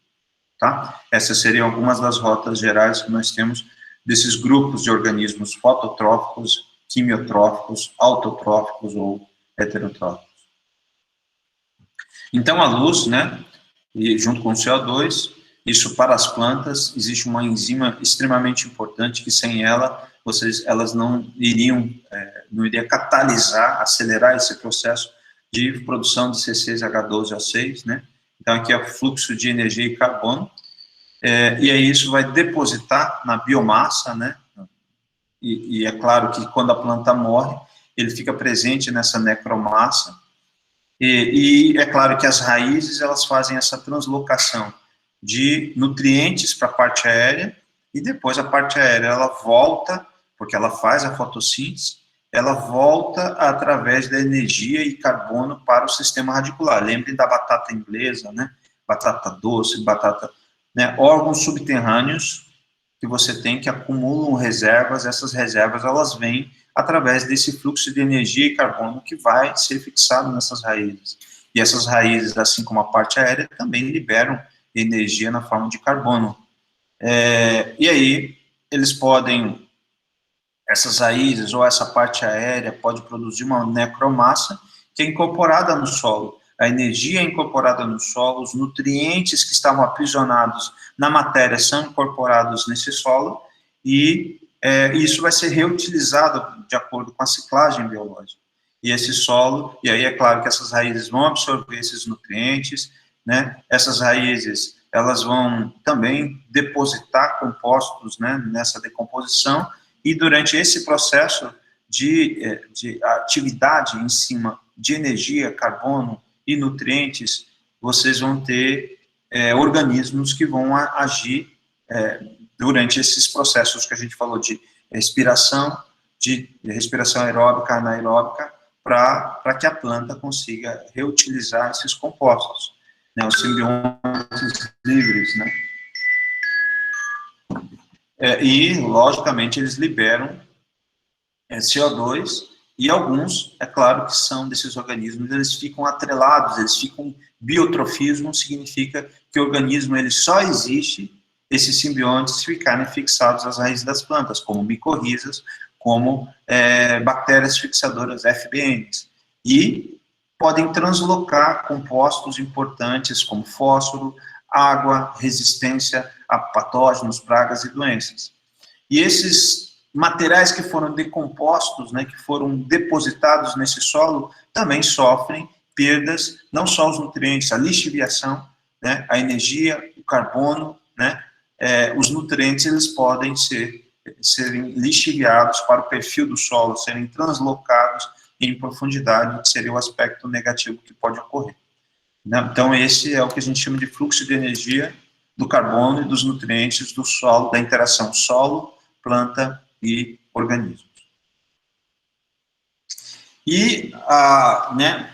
Tá? Essas seriam algumas das rotas gerais que nós temos desses grupos de organismos fototróficos, quimiotróficos, autotróficos ou heterotróficos. Então, a luz, né, e junto com o CO2, isso para as plantas, existe uma enzima extremamente importante que sem ela, elas não iriam, não iria catalisar, acelerar esse processo de produção de C6H12O6, né? Então, aqui é o fluxo de energia e carbono, e aí isso vai depositar na biomassa, né? E é claro que quando a planta morre, ele fica presente nessa necromassa, e é claro que as raízes, elas fazem essa translocação de nutrientes para a parte aérea, e depois a parte aérea, ela volta, porque ela faz a fotossíntese, ela volta através da energia e carbono para o sistema radicular. Lembrem da batata inglesa, né? Batata doce, batata, né? Órgãos subterrâneos que você tem que acumulam reservas, essas reservas, elas vêm através desse fluxo de energia e carbono que vai ser fixado nessas raízes. E essas raízes, assim como a parte aérea, também liberam energia na forma de carbono. E aí, eles podem, essas raízes ou essa parte aérea pode produzir uma necromassa que é incorporada no solo. A energia é incorporada no solo, os nutrientes que estavam aprisionados na matéria são incorporados nesse solo e isso vai ser reutilizado de acordo com a ciclagem biológica. E esse solo, e aí é claro que essas raízes vão absorver esses nutrientes, né? Essas raízes, elas vão também depositar compostos, né, nessa decomposição, e durante esse processo de atividade em cima de energia, carbono e nutrientes, vocês vão ter organismos que vão agir durante esses processos que a gente falou de respiração aeróbica, anaeróbica, para que a planta consiga reutilizar esses compostos, né, os simbiontes livres, né? E, logicamente, eles liberam CO2, e alguns, é claro que são desses organismos, eles ficam atrelados, eles ficam, biotrofismo significa que o organismo ele só existe, esses simbiontes ficarem fixados às raízes das plantas, como micorrizas, como bactérias fixadoras, FBNs, e podem translocar compostos importantes como fósforo, água, resistência a patógenos, pragas e doenças. E esses materiais que foram decompostos, né, que foram depositados nesse solo, também sofrem perdas, não só os nutrientes, a lixiviação, né, a energia, o carbono, né, os nutrientes eles podem serem lixiviados para o perfil do solo, serem translocados em profundidade, que seria o aspecto negativo que pode ocorrer. Então, esse é o que a gente chama de fluxo de energia do carbono e dos nutrientes do solo, da interação solo, planta e organismos. E,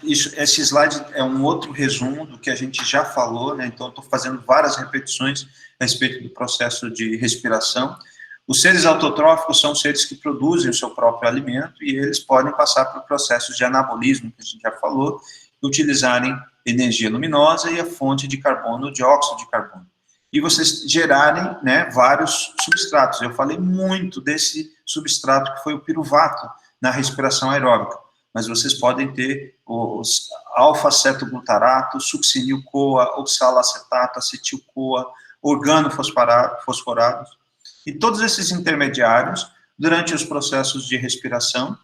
esse slide é um outro resumo do que a gente já falou, né? Então, estou fazendo várias repetições a respeito do processo de respiração. Os seres autotróficos são seres que produzem o seu próprio alimento e eles podem passar por processos de anabolismo, que a gente já falou, e utilizarem energia luminosa e a fonte de carbono, dióxido de carbono. E vocês gerarem, né, vários substratos. Eu falei muito desse substrato que foi o piruvato na respiração aeróbica, mas vocês podem ter os alfa-cetoglutarato, succinil-CoA, oxalacetato, acetil-CoA, organofosforados, E todos esses intermediários, durante os processos de respiração,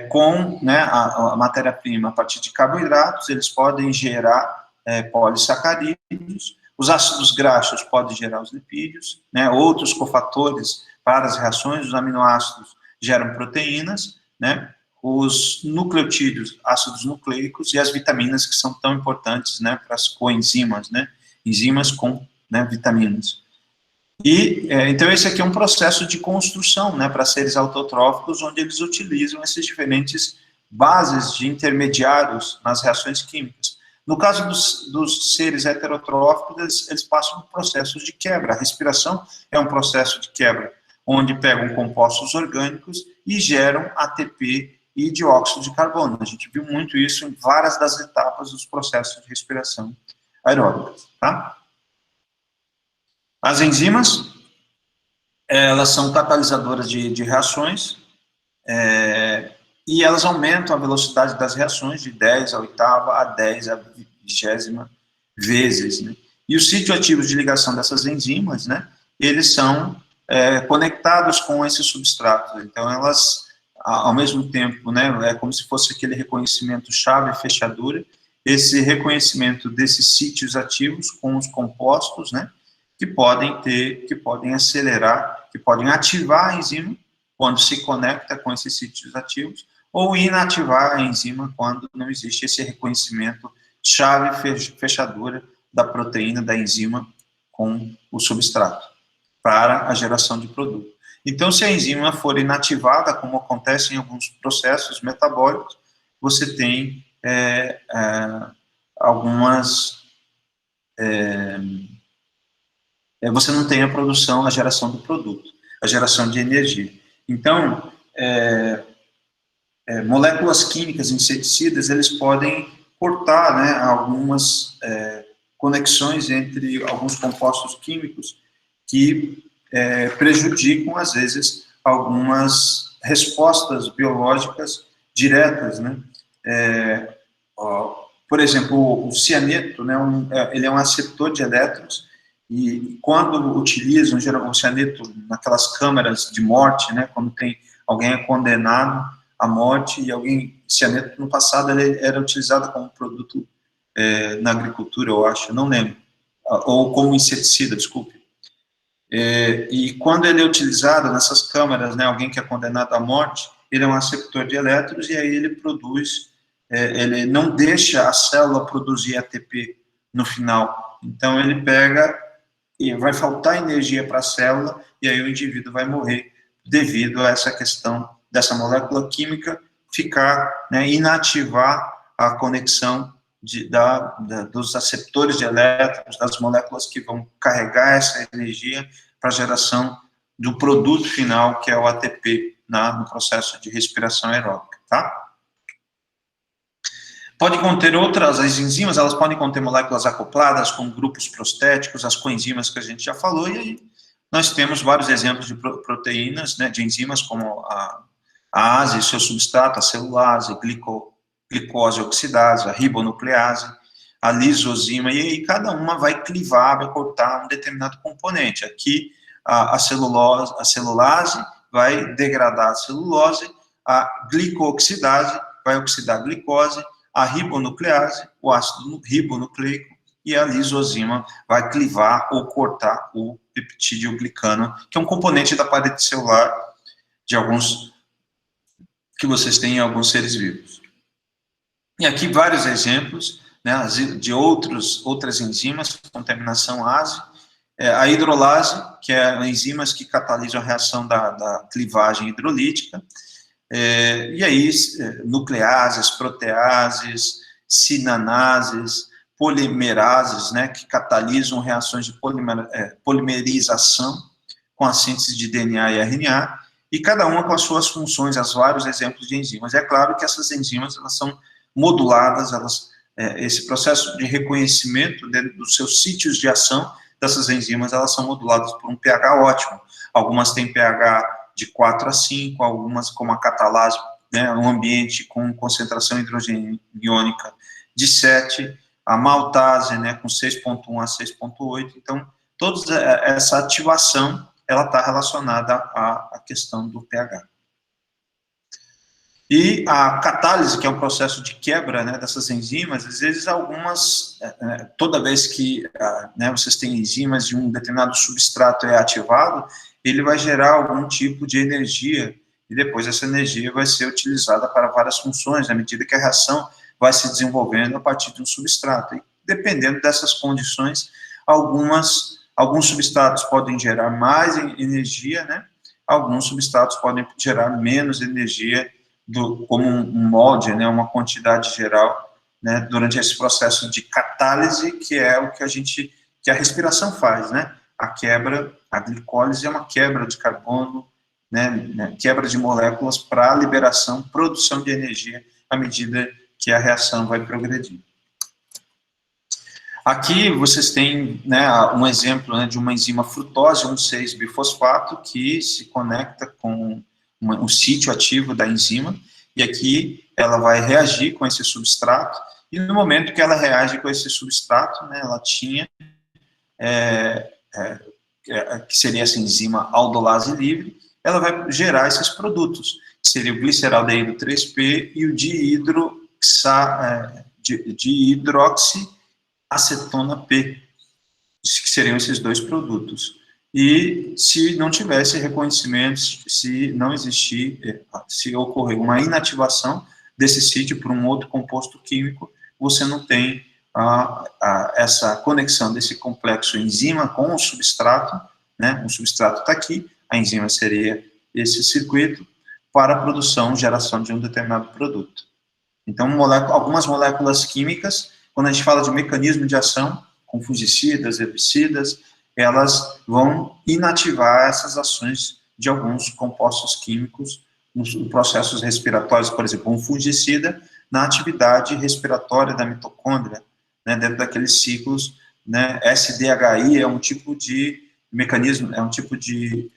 com, né, a matéria-prima a partir de carboidratos, eles podem gerar polissacarídeos, os ácidos graxos podem gerar os lipídios, né, outros cofatores para as reações, os aminoácidos geram proteínas, né, os nucleotídeos, ácidos nucleicos, e as vitaminas, que são tão importantes, né, para as coenzimas, né, enzimas com, né, vitaminas. E, então, esse aqui é um processo de construção, né, para seres autotróficos, onde eles utilizam esses diferentes bases de intermediários nas reações químicas. No caso dos seres heterotróficos, eles passam por processos de quebra. A respiração é um processo de quebra, onde pegam compostos orgânicos e geram ATP e dióxido de carbono. A gente viu muito isso em várias das etapas dos processos de respiração aeróbica, tá? As enzimas, elas são catalisadoras de reações, e elas aumentam a velocidade das reações de 10 a oitava a 10 a 20ª vezes, né? E os sítios ativos de ligação dessas enzimas, né, eles são conectados com esses substratos. Então, elas, ao mesmo tempo, né, é como se fosse aquele reconhecimento chave e fechadura, esse reconhecimento desses sítios ativos com os compostos, né, que podem acelerar, que podem ativar a enzima quando se conecta com esses sítios ativos, ou inativar a enzima quando não existe esse reconhecimento chave e fechadura da proteína, da enzima, com o substrato, para a geração de produto. Então, se a enzima for inativada, como acontece em alguns processos metabólicos, você tem você não tem a produção, a geração do produto, a geração de energia. Então, moléculas químicas, inseticidas, eles podem cortar, né, algumas conexões entre alguns compostos químicos que prejudicam, às vezes, algumas respostas biológicas diretas, né? Por exemplo, o cianeto, né, ele é um aceptor de elétrons, e quando utilizam o cianeto naquelas câmaras de morte, né, quando alguém é condenado à morte, e cianeto no passado ele era utilizado como produto na agricultura, eu acho, não lembro, ou como inseticida, desculpe. E quando ele é utilizado nessas câmaras, né, alguém que é condenado à morte, ele é um aceptor de elétrons, e aí ele produz, ele não deixa a célula produzir ATP no final. Então ele pega e vai faltar energia para a célula, e aí o indivíduo vai morrer devido a essa questão dessa molécula química ficar, né, inativar a conexão dos aceptores de elétrons, das moléculas que vão carregar essa energia para a geração do produto final, que é o ATP, no processo de respiração aeróbica, tá? Pode conter as enzimas, elas podem conter moléculas acopladas com grupos prostéticos, as coenzimas que a gente já falou, e aí nós temos vários exemplos de proteínas, né, de enzimas, como a ase e seu substrato, a celulase, glicose oxidase, a ribonuclease, a lisozima, e aí cada uma vai clivar, vai cortar um determinado componente. Aqui, a celulase vai degradar a celulose, a glicooxidase vai oxidar a glicose, a ribonuclease, o ácido ribonucleico, e a lisozima vai clivar ou cortar o peptídeo glicano, que é um componente da parede celular de alguns que vocês têm em alguns seres vivos. E aqui vários exemplos, né, de outras enzimas, contaminação ase, a hidrolase, que é enzimas que catalisam a reação da clivagem hidrolítica, e aí nucleases, proteases, sinanases, polimerases, né, que catalisam reações de polimerização com a síntese de DNA e RNA, e cada uma com as suas funções, as vários exemplos de enzimas. É claro que essas enzimas, elas são moduladas, esse processo de reconhecimento dentro dos seus sítios de ação dessas enzimas, elas são moduladas por um pH ótimo. Algumas têm pH de 4 a 5, algumas, como a catalase, né, um ambiente com concentração hidrogênio-iônica de 7, a maltase, né, com 6,1 a 6,8. Então, toda essa ativação, ela está relacionada à questão do pH. E a catálise, que é um processo de quebra, né, dessas enzimas, às vezes toda vez que né, vocês têm enzimas de um determinado substrato é ativado, ele vai gerar algum tipo de energia, e depois essa energia vai ser utilizada para várias funções, à medida que a reação vai se desenvolvendo a partir de um substrato. E, dependendo dessas condições, alguns substratos podem gerar mais energia, né, alguns substratos podem gerar menos energia, como um molde, né, uma quantidade geral, né, durante esse processo de catálise, que é o que a respiração faz, né, a glicólise é uma quebra de carbono, né, quebra de moléculas para liberação, produção de energia, à medida que a reação vai progredir. Aqui vocês têm, né, um exemplo, né, de uma enzima frutose 1,6-bifosfato que se conecta com um sítio ativo da enzima, e aqui ela vai reagir com esse substrato, e no momento que ela reage com esse substrato, né, ela tinha, que seria essa enzima aldolase livre, ela vai gerar esses produtos, que seria o gliceraldeído 3P e o dihidroxiacetona P, que seriam esses dois produtos. E se não tivesse reconhecimento, se ocorrer uma inativação desse sítio por um outro composto químico, você não tem essa conexão desse complexo enzima com o substrato, né? O substrato está aqui, a enzima seria esse circuito para a produção, geração de um determinado produto. Então, algumas moléculas químicas, quando a gente fala de mecanismo de ação, com fungicidas, herbicidas, elas vão inativar essas ações de alguns compostos químicos nos processos respiratórios, por exemplo, um fungicida na atividade respiratória da mitocôndria, né, dentro daqueles ciclos, né, SDHI é um tipo de mecanismo, é um tipo de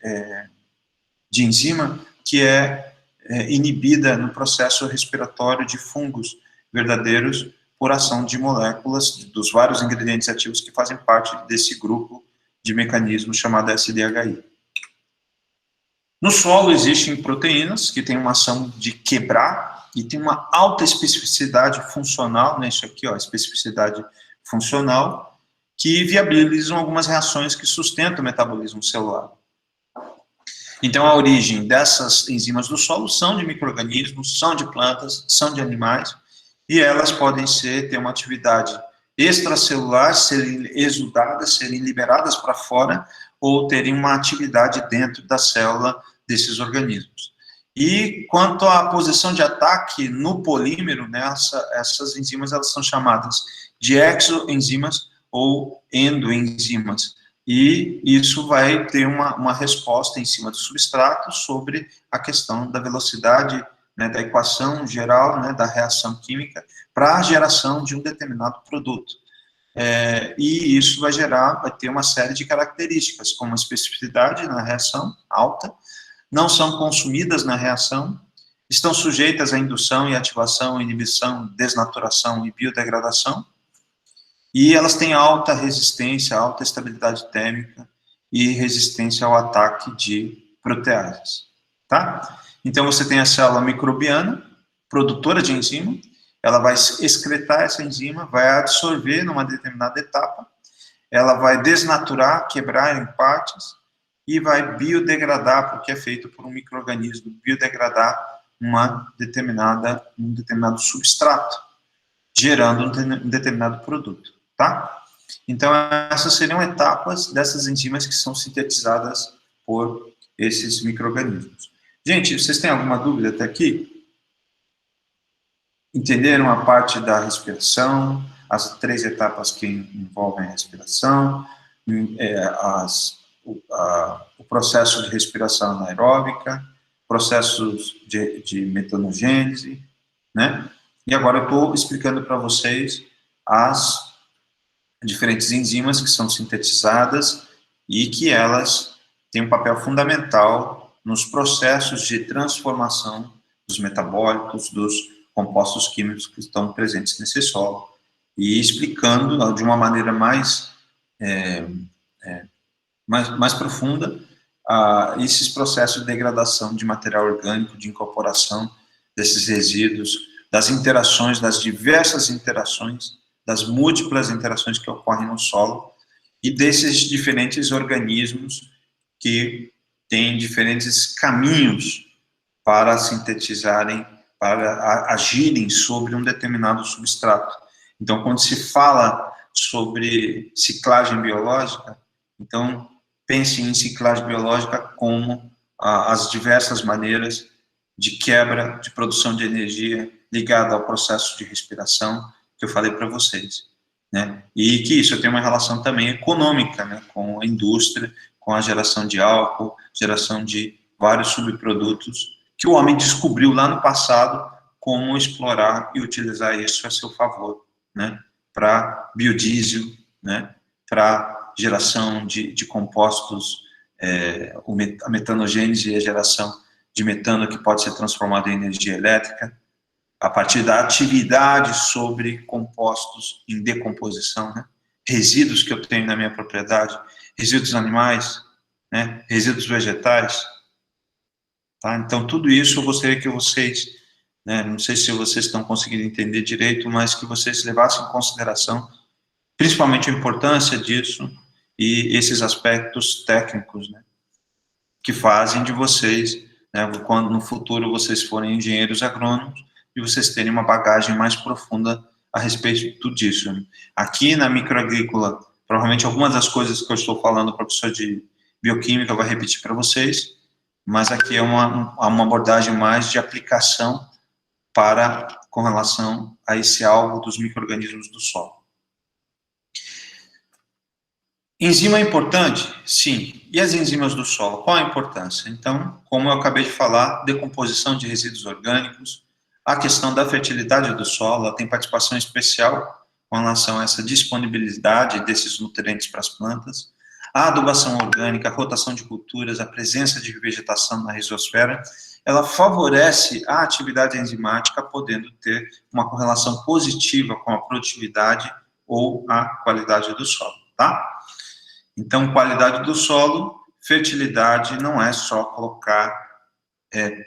enzima que é inibida no processo respiratório de fungos verdadeiros por ação de moléculas dos vários ingredientes ativos que fazem parte desse grupo de mecanismos chamado SDHI. No solo existem proteínas que têm uma ação de quebrar e tem uma alta especificidade funcional, né, isso aqui, ó, especificidade funcional, que viabilizam algumas reações que sustentam o metabolismo celular. Então, a origem dessas enzimas do solo são de micro-organismos, são de plantas, são de animais, e elas podem ter uma atividade extracelular, serem exudadas, serem liberadas para fora, ou terem uma atividade dentro da célula desses organismos. E quanto à posição de ataque no polímero, né, essas enzimas elas são chamadas de exoenzimas ou endoenzimas. E isso vai ter uma resposta em cima do substrato sobre a questão da velocidade, né, da equação geral, né, da reação química para a geração de um determinado produto. E isso vai ter uma série de características, como especificidade na reação alta, não são consumidas na reação, estão sujeitas à indução e ativação, inibição, desnaturação e biodegradação, e elas têm alta resistência, alta estabilidade térmica e resistência ao ataque de proteases, tá? Então, você tem a célula microbiana, produtora de enzima, ela vai excretar essa enzima, vai absorver numa determinada etapa, ela vai desnaturar, quebrar em partes, e vai biodegradar, porque é feito por um micro-organismo, biodegradar um determinado substrato, gerando um determinado produto, tá? Então, essas seriam etapas dessas enzimas que são sintetizadas por esses micro-organismos. Gente, vocês têm alguma dúvida até aqui? Entenderam a parte da respiração, as 3 etapas que envolvem a respiração, o processo de respiração anaeróbica, processos de metanogênese, né? E agora eu estou explicando para vocês as diferentes enzimas que são sintetizadas e que elas têm um papel fundamental nos processos de transformação dos metabólicos, dos compostos químicos que estão presentes nesse solo, e explicando de uma maneira mais profunda esses processos de degradação de material orgânico, de incorporação desses resíduos, das interações, das diversas interações, das múltiplas interações que ocorrem no solo e desses diferentes organismos que têm diferentes caminhos para sintetizarem, para agirem sobre um determinado substrato. Então, quando se fala sobre ciclagem biológica, então, pense em ciclagem biológica como as diversas maneiras de quebra de produção de energia ligada ao processo de respiração que eu falei para vocês, né? E que isso tem uma relação também econômica, né, com a indústria, com a geração de álcool, geração de vários subprodutos que o homem descobriu lá no passado como explorar e utilizar isso a seu favor, né? Para biodiesel, né? Para geração de compostos, a metanogênese e a geração de metano que pode ser transformado em energia elétrica, a partir da atividade sobre compostos em decomposição, né? Resíduos que eu tenho na minha propriedade, resíduos animais, né? Resíduos vegetais, tá? Então, tudo isso eu gostaria que vocês, né, não sei se vocês estão conseguindo entender direito, mas que vocês levassem em consideração, principalmente a importância disso e esses aspectos técnicos, né, que fazem de vocês, né, quando no futuro vocês forem engenheiros agrônomos, e vocês terem uma bagagem mais profunda a respeito disso. Aqui na microagrícola, provavelmente algumas das coisas que eu estou falando, o professor de bioquímica vai repetir para vocês, mas aqui é uma abordagem mais de aplicação com relação a esse alvo dos micro-organismos do solo. Enzima é importante? Sim. E as enzimas do solo, qual a importância? Então, como eu acabei de falar, decomposição de resíduos orgânicos, a questão da fertilidade do solo, ela tem participação especial com relação a essa disponibilidade desses nutrientes para as plantas, a adubação orgânica, a rotação de culturas, a presença de vegetação na rizosfera, ela favorece a atividade enzimática, podendo ter uma correlação positiva com a produtividade ou a qualidade do solo, tá? Então, qualidade do solo, fertilidade não é só colocar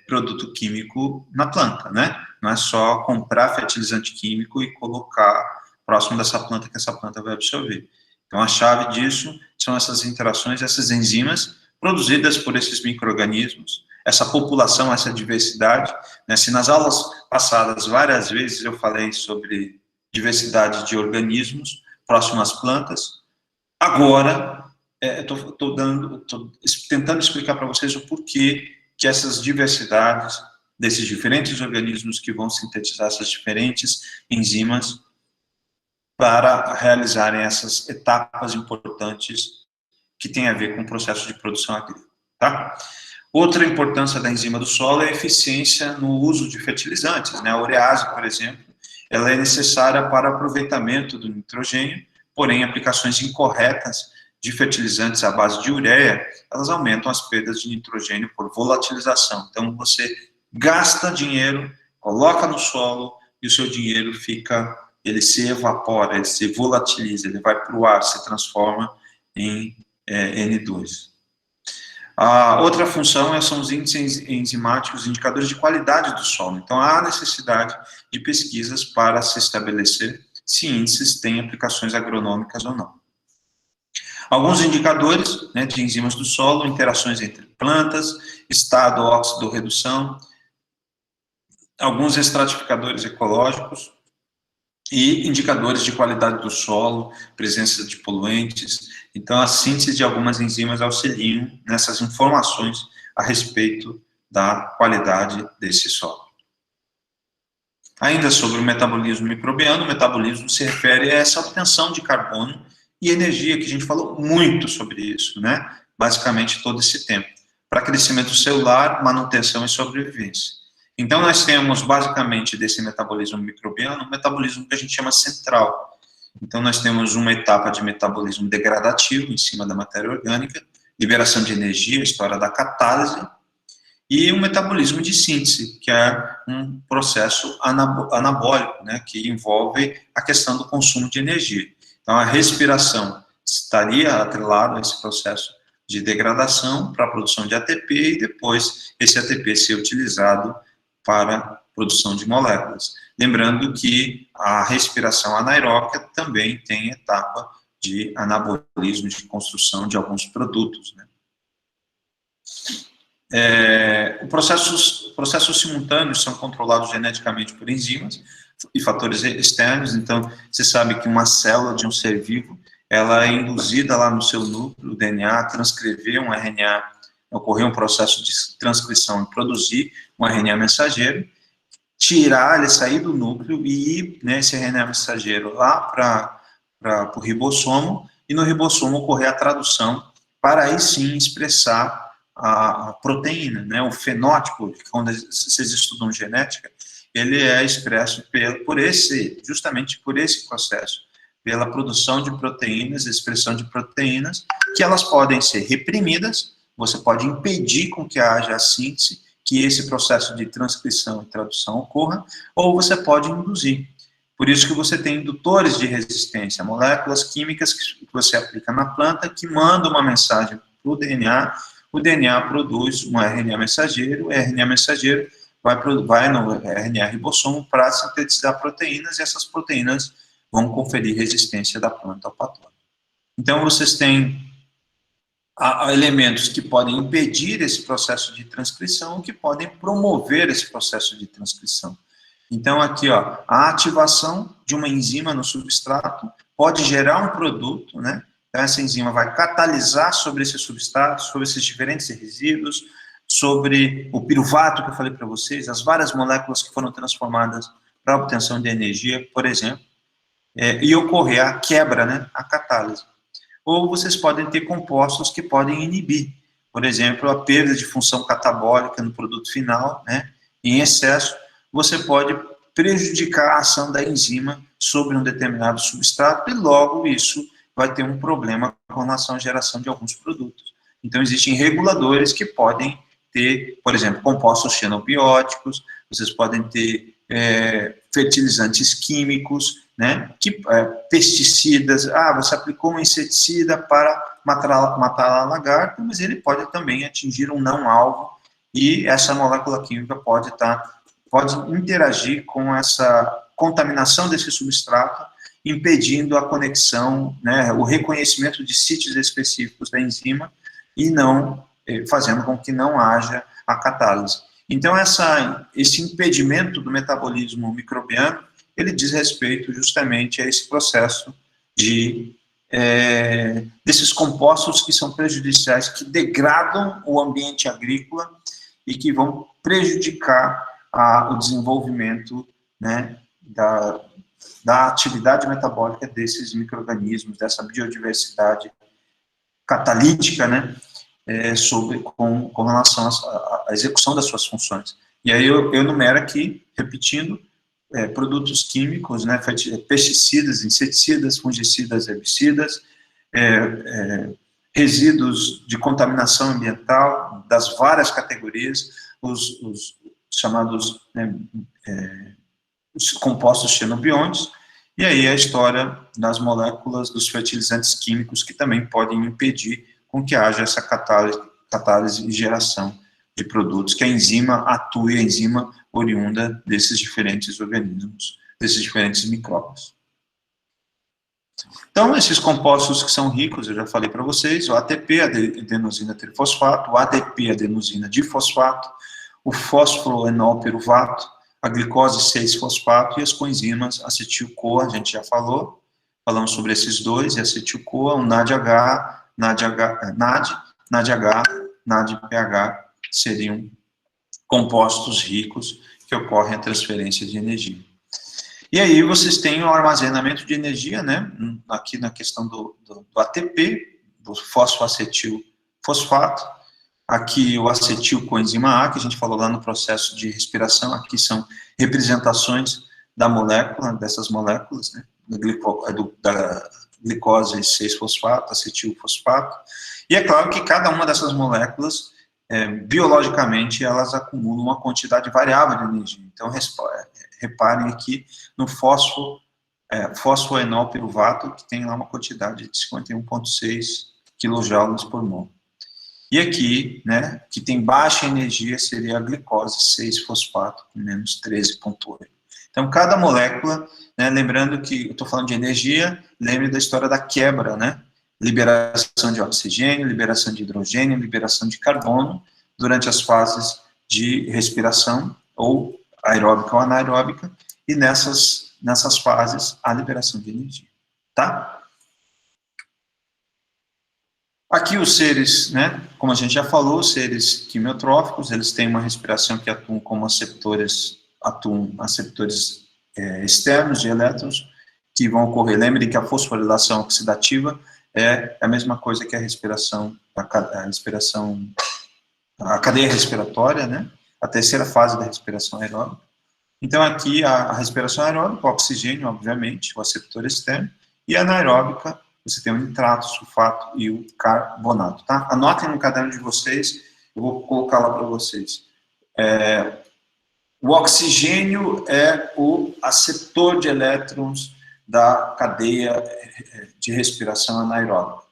produto químico na planta, né? Não é só comprar fertilizante químico e colocar próximo dessa planta que essa planta vai absorver. Então, a chave disso são essas interações, essas enzimas produzidas por esses micro-organismos, essa população, essa diversidade, né? Se nas aulas passadas várias vezes eu falei sobre diversidade de organismos próximo às plantas, agora estou tentando explicar para vocês o porquê que essas diversidades desses diferentes organismos que vão sintetizar essas diferentes enzimas para realizarem essas etapas importantes que têm a ver com o processo de produção agrícola, tá? Outra importância da enzima do solo é a eficiência no uso de fertilizantes, né? A urease, por exemplo, ela é necessária para aproveitamento do nitrogênio, porém, aplicações incorretas de fertilizantes à base de ureia, elas aumentam as perdas de nitrogênio por volatilização. Então, você gasta dinheiro, coloca no solo, e o seu dinheiro ele se evapora, ele se volatiliza, ele vai para o ar, se transforma em N2. A outra função são os índices enzimáticos, indicadores de qualidade do solo. Então, há necessidade de pesquisas para se estabelecer se índices têm aplicações agronômicas ou não. Alguns indicadores, né, de enzimas do solo, interações entre plantas, estado, óxido, redução, alguns estratificadores ecológicos e indicadores de qualidade do solo, presença de poluentes. Então, a síntese de algumas enzimas auxiliam nessas informações a respeito da qualidade desse solo. Ainda sobre o metabolismo microbiano, o metabolismo se refere a essa obtenção de carbono e energia, que a gente falou muito sobre isso, né? Basicamente todo esse tempo, para crescimento celular, manutenção e sobrevivência. Então, nós temos, basicamente, desse metabolismo microbiano, um metabolismo que a gente chama central. Então, nós temos uma etapa de metabolismo degradativo, em cima da matéria orgânica, liberação de energia, história da catálise, e um metabolismo de síntese, que é um processo anabólico, né, que envolve a questão do consumo de energia. Então, a respiração estaria atrelada a esse processo de degradação para a produção de ATP e depois esse ATP ser utilizado para a produção de moléculas. Lembrando que a respiração anaeróbica também tem etapa de anabolismo, de construção de alguns produtos, né? Processos simultâneos são controlados geneticamente por enzimas e fatores externos. Então, você sabe que uma célula de um ser vivo, ela é induzida lá no seu núcleo, o DNA, a transcrever um RNA, ocorrer um processo de transcrição e produzir um RNA mensageiro, tirar ele, sair do núcleo e ir, né, esse RNA mensageiro lá para o ribossomo, e no ribossomo ocorrer a tradução para aí sim expressar a proteína, né, o fenótipo, quando vocês estudam genética, ele é expresso justamente por esse processo, pela produção de proteínas, expressão de proteínas, que elas podem ser reprimidas, você pode impedir com que haja a síntese, que esse processo de transcrição e tradução ocorra, ou você pode induzir. Por isso que você tem indutores de resistência, moléculas químicas que você aplica na planta, que mandam uma mensagem para o DNA produz um RNA mensageiro, o RNA mensageiro vai no RNA ribossomo para sintetizar proteínas, e essas proteínas vão conferir resistência da planta ao patógeno. Então, vocês têm elementos que podem impedir esse processo de transcrição, que podem promover esse processo de transcrição. Então, aqui, ó, a ativação de uma enzima no substrato pode gerar um produto, né? Então, essa enzima vai catalisar sobre esse substrato, sobre esses diferentes resíduos, sobre o piruvato que eu falei para vocês, as várias moléculas que foram transformadas para a obtenção de energia, por exemplo, e ocorrer a quebra, né? A catálise. Ou vocês podem ter compostos que podem inibir, por exemplo, a perda de função catabólica no produto final, né? Em excesso, você pode prejudicar a ação da enzima sobre um determinado substrato e logo isso vai ter um problema com relação à geração de alguns produtos. Então, existem reguladores que podem ter, por exemplo, compostos xenobióticos, vocês podem ter fertilizantes químicos, né, pesticidas, você aplicou um inseticida para matar a lagarta, mas ele pode também atingir um não-alvo, e essa molécula química pode interagir com essa contaminação desse substrato, impedindo a conexão, né, o reconhecimento de sítios específicos da enzima, e não fazendo com que não haja a catálise. Então, esse impedimento do metabolismo microbiano, ele diz respeito justamente a esse processo desses compostos que são prejudiciais, que degradam o ambiente agrícola e que vão prejudicar o desenvolvimento, né, da atividade metabólica desses micro-organismos, dessa biodiversidade catalítica, né, com relação à execução das suas funções. E aí eu enumero aqui, repetindo, produtos químicos, né, pesticidas, inseticidas, fungicidas, herbicidas, resíduos de contaminação ambiental das várias categorias, os chamados os compostos xenobiontes, e aí a história das moléculas dos fertilizantes químicos, que também podem impedir com que haja essa catálise e geração de produtos, que a enzima atue, a enzima oriunda desses diferentes organismos, desses diferentes micróbios. Então, esses compostos que são ricos, eu já falei para vocês, o ATP, adenosina trifosfato, o ADP, adenosina difosfato, o fosfoenolpiruvato, a glicose 6-fosfato e as coenzimas acetil-CoA, a gente já falamos sobre esses dois, e acetil-CoA, o NADH, NADH, NADPH, seriam compostos ricos que ocorrem a transferência de energia. E aí vocês têm o armazenamento de energia, né, aqui na questão do ATP, do fosfoacetil-fosfato, aqui o acetil coenzima A, que a gente falou lá no processo de respiração, aqui são representações da molécula, dessas moléculas, né, da glicose 6-fosfato, acetil-fosfato, e é claro que cada uma dessas moléculas, biologicamente, elas acumulam uma quantidade variável de energia. Então, reparem aqui no fosfoenolpiruvato, que tem lá uma quantidade de 51,6 kJ por mol. E aqui, né, que tem baixa energia, seria a glicose 6-fosfato, com menos 13,8. Então, cada molécula, né, lembrando que eu estou falando de energia, lembre da história da quebra, né? Liberação de oxigênio, liberação de hidrogênio, liberação de carbono, durante as fases de respiração, ou aeróbica ou anaeróbica, e nessas fases, a liberação de energia, tá? Aqui os seres, né, como a gente já falou, os seres quimiotróficos, eles têm uma respiração que atuam como aceptores externos de elétrons, que vão ocorrer. Lembre que a fosforilação oxidativa é a mesma coisa que a respiração, a cadeia respiratória, né, a terceira fase da respiração aeróbica. Então, aqui a respiração aeróbica, o oxigênio, obviamente, o aceptor externo, e a anaeróbica, você tem o nitrato, o sulfato e o carbonato, tá? Anotem no caderno de vocês, eu vou colocar lá para vocês. O oxigênio é o aceptor de elétrons da cadeia de respiração anaeróbica.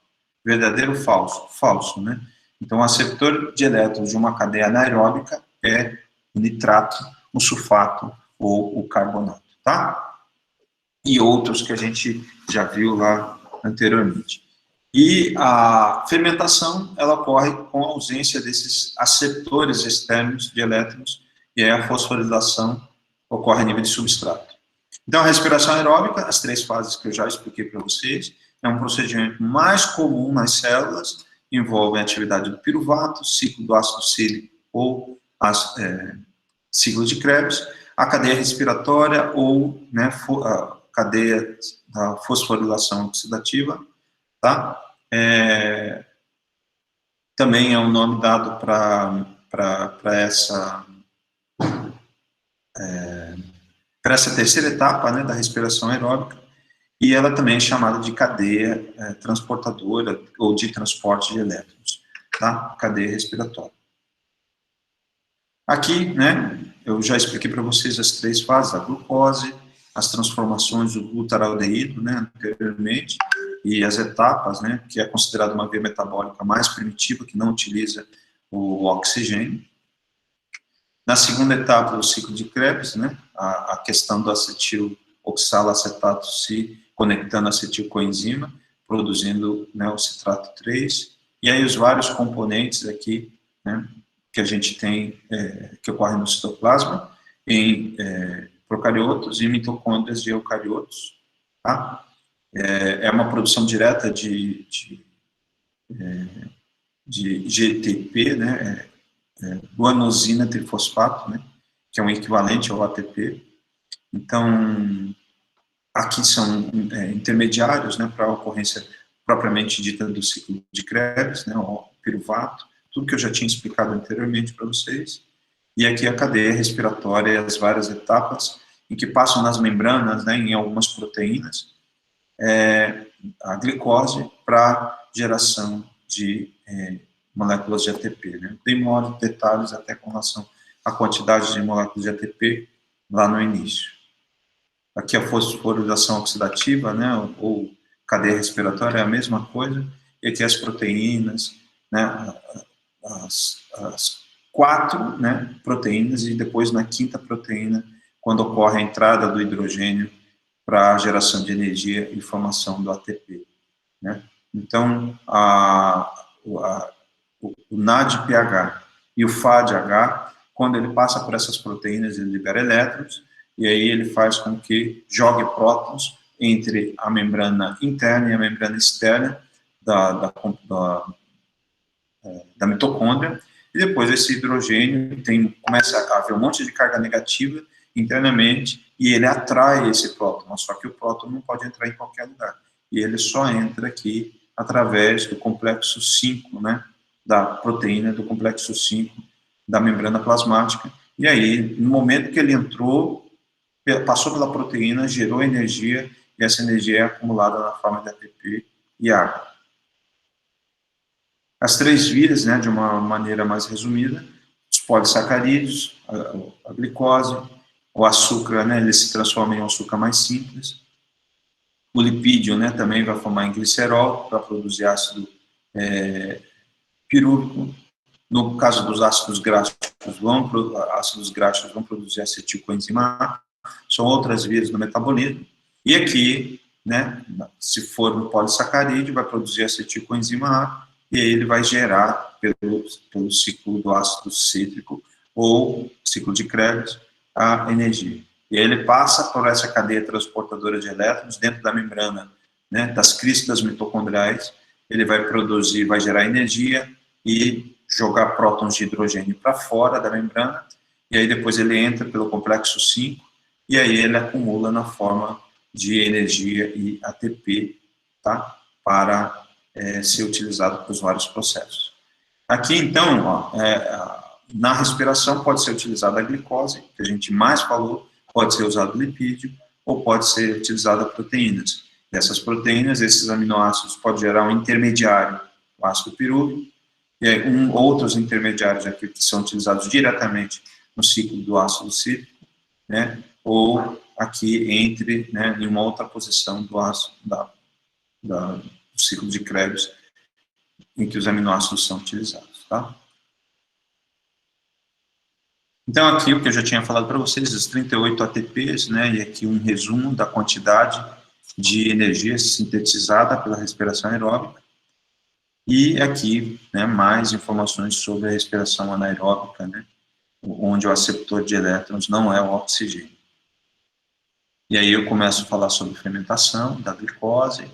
Verdadeiro ou falso? Falso, né? Então, o aceptor de elétrons de uma cadeia anaeróbica é o nitrato, o sulfato ou o carbonato, tá? E outros que a gente já viu lá anteriormente. E a fermentação, ela ocorre com a ausência desses aceptores externos de elétrons, e aí a fosforilação ocorre a nível de substrato. Então, a respiração aeróbica, as 3 fases que eu já expliquei para vocês, é um procedimento mais comum nas células, envolve a atividade do piruvato, ciclo do ácido cílico ou ciclo de Krebs, a cadeia respiratória ou, né, a cadeia da fosforilação oxidativa, tá? Também é um nome dado para essa terceira etapa, né, da respiração aeróbica, e ela também é chamada de cadeia transportadora ou de transporte de elétrons, tá? Cadeia respiratória. Aqui, né, eu já expliquei para vocês as 3 fases da glucose, as transformações do glutaraldeído, né, anteriormente, e as etapas, né, que é considerada uma via metabólica mais primitiva, que não utiliza o oxigênio. Na segunda etapa, o ciclo de Krebs, né, a questão do acetil oxalacetato se conectando à acetilcoenzima, produzindo, né, o citrato 3, e aí os vários componentes aqui, né, que a gente tem, que ocorrem no citoplasma, em procariotos e mitocôndrias de eucariotos, tá? É uma produção direta de GTP, né, guanosina trifosfato, né, que é um equivalente ao ATP. Então, aqui são intermediários, né, para a ocorrência propriamente dita do ciclo de Krebs, né, o piruvato, tudo que eu já tinha explicado anteriormente para vocês. E aqui a cadeia respiratória e as várias etapas em que passam nas membranas, né, em algumas proteínas, a glicose para geração de moléculas de ATP. Né? Dei maiores detalhes até com relação à quantidade de moléculas de ATP lá no início. Aqui a fosforilação oxidativa, né, ou cadeia respiratória é a mesma coisa, e aqui as proteínas, né, as 4, né, proteínas, e depois na 5ª proteína, quando ocorre a entrada do hidrogênio para a geração de energia e formação do ATP. Né? Então, o NADPH e o FADH, quando ele passa por essas proteínas, ele libera elétrons, e aí ele faz com que jogue prótons entre a membrana interna e a membrana externa da mitocôndria, e depois esse hidrogênio começa a haver um monte de carga negativa internamente, e ele atrai esse próton, só que o próton não pode entrar em qualquer lugar, e ele só entra aqui através do complexo 5, né, da proteína do complexo 5 da membrana plasmática, e aí, no momento que ele entrou, passou pela proteína, gerou energia, e essa energia é acumulada na forma de ATP e água. As 3 vias, né, de uma maneira mais resumida, os polissacarídeos, a glicose, o açúcar, né, ele se transforma em um açúcar mais simples. O lipídio, né, também vai formar em glicerol para produzir ácido pirúvico. No caso dos ácidos graxos, vão produzir acetilcoenzima A, são outras vias do metabolismo. E aqui, né, se for no polissacarídeo, vai produzir acetilcoenzima A, e aí ele vai gerar, pelo ciclo do ácido cítrico, ou ciclo de Krebs, a energia. E aí ele passa por essa cadeia transportadora de elétrons dentro da membrana, né, das cristas mitocondriais, ele vai produzir, vai gerar energia e jogar prótons de hidrogênio para fora da membrana, e aí depois ele entra pelo complexo 5, e aí ele acumula na forma de energia e ATP, tá? Para ser utilizado para os vários processos. Aqui, então, ó, na respiração pode ser utilizada a glicose, que a gente mais falou, pode ser usado lipídio, ou pode ser utilizada proteínas. Dessas proteínas, esses aminoácidos podem gerar um intermediário, o ácido pirúvico, e aí, outros intermediários aqui que são utilizados diretamente no ciclo do ácido cítrico, né, ou aqui entre, né, em uma outra posição do ácido, do ciclo de Krebs, em que os aminoácidos são utilizados, tá? Então, aqui o que eu já tinha falado para vocês, os 38 ATPs, né, e aqui um resumo da quantidade de energia sintetizada pela respiração aeróbica, e aqui, né, mais informações sobre a respiração anaeróbica, né, onde o aceptor de elétrons não é o oxigênio. E aí eu começo a falar sobre fermentação da glicose,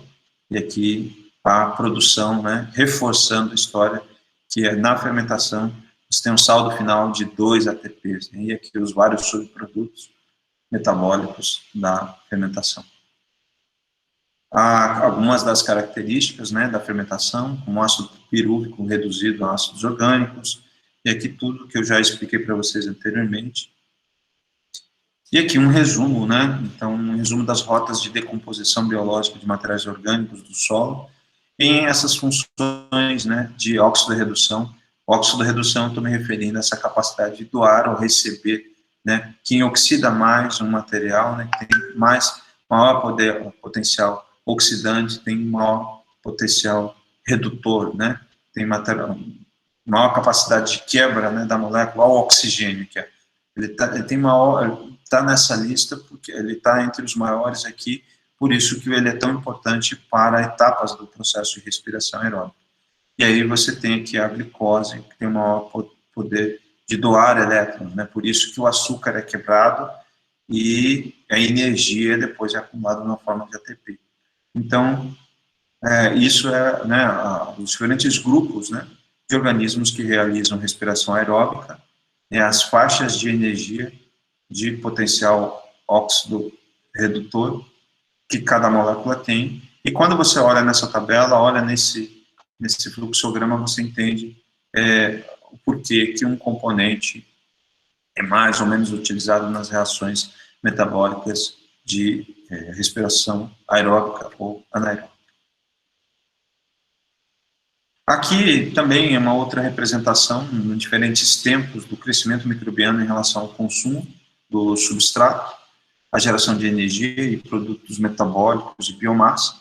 e aqui a produção, né, reforçando a história, que é na fermentação, você tem um saldo final de 2 ATPs, né, e aqui os vários subprodutos metabólicos da fermentação. Há algumas das características, né, da fermentação, como ácido pirúvico reduzido a ácidos orgânicos, e aqui tudo que eu já expliquei para vocês anteriormente. E aqui um resumo, né, então um resumo das rotas de decomposição biológica de materiais orgânicos do solo, em essas funções, né, de óxido-redução. Óxido-redução, estou me referindo a essa capacidade de doar ou receber, né, quem oxida mais um material, né, tem maior potencial oxidante, tem maior potencial redutor, né, tem maior capacidade de quebra, né, da molécula ao oxigênio, que é, ele está nessa lista porque ele está entre os maiores aqui, por isso que ele é tão importante para etapas do processo de respiração aeróbica. E aí você tem aqui a glicose, que tem o maior poder de doar elétrons, né, por isso que o açúcar é quebrado e a energia depois é acumulada na forma de ATP. Então, isso é, né, os diferentes grupos, né, de organismos que realizam respiração aeróbica, as faixas de energia de potencial óxido redutor que cada molécula tem, e quando você olha nessa tabela, olha nesse fluxograma, você entende o porquê que um componente é mais ou menos utilizado nas reações metabólicas de respiração aeróbica ou anaeróbica. Aqui também é uma outra representação em diferentes tempos do crescimento microbiano em relação ao consumo do substrato, a geração de energia e produtos metabólicos e biomassa.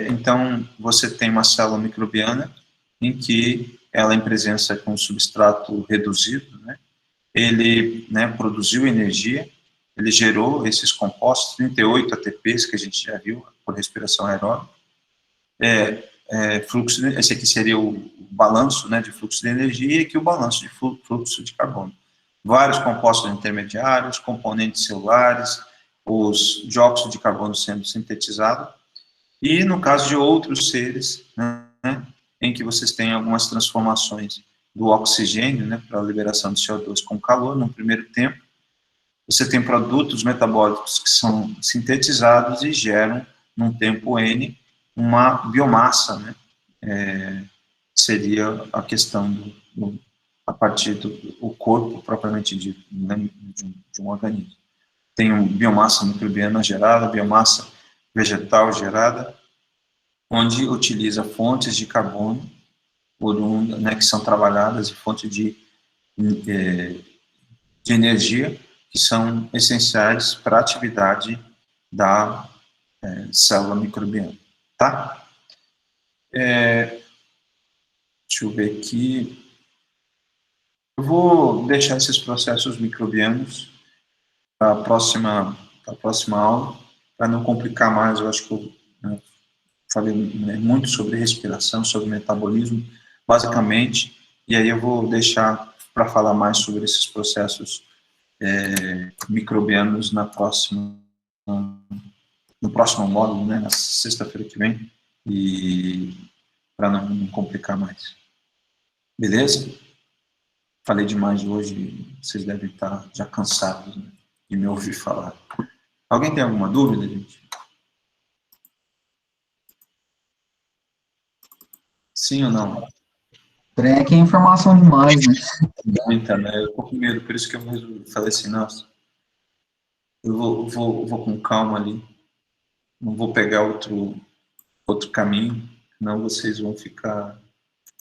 Então, você tem uma célula microbiana em que ela, em presença com substrato reduzido, né, ele, né, produziu energia, ele gerou esses compostos, 38 ATPs, que a gente já viu, por respiração aeróbica. Esse aqui seria o balanço, né, de fluxo de energia, e aqui o balanço de fluxo de carbono. Vários compostos intermediários, componentes celulares, os dióxido de carbono sendo sintetizado, e no caso de outros seres, né, em que vocês têm algumas transformações do oxigênio, né, para a liberação de CO2 com calor, no primeiro tempo, você tem produtos metabólicos que são sintetizados e geram, num tempo N, uma biomassa, né, seria a questão a partir do corpo propriamente dito, né, de um organismo. Tem biomassa microbiana gerada, biomassa vegetal gerada, onde utiliza fontes de carbono, né, que são trabalhadas, e fontes de energia, que são essenciais para a atividade da célula microbiana, tá? Deixa eu ver aqui. Eu vou deixar esses processos microbianos para a próxima aula, para não complicar mais. Eu acho que eu, né, falei, né, muito sobre respiração, sobre metabolismo, basicamente, e aí eu vou deixar para falar mais sobre esses processos microbianos no próximo módulo, né, na sexta-feira que vem, e para não complicar mais. Beleza? Falei demais hoje, vocês devem estar já cansados, né, de me ouvir falar. Alguém tem alguma dúvida, gente? Sim ou não? Trem é que é informação demais, né? Muita, né? Eu tô com medo, por isso que eu falei assim, nossa, eu vou com calma ali, não vou pegar outro caminho, senão vocês vão ficar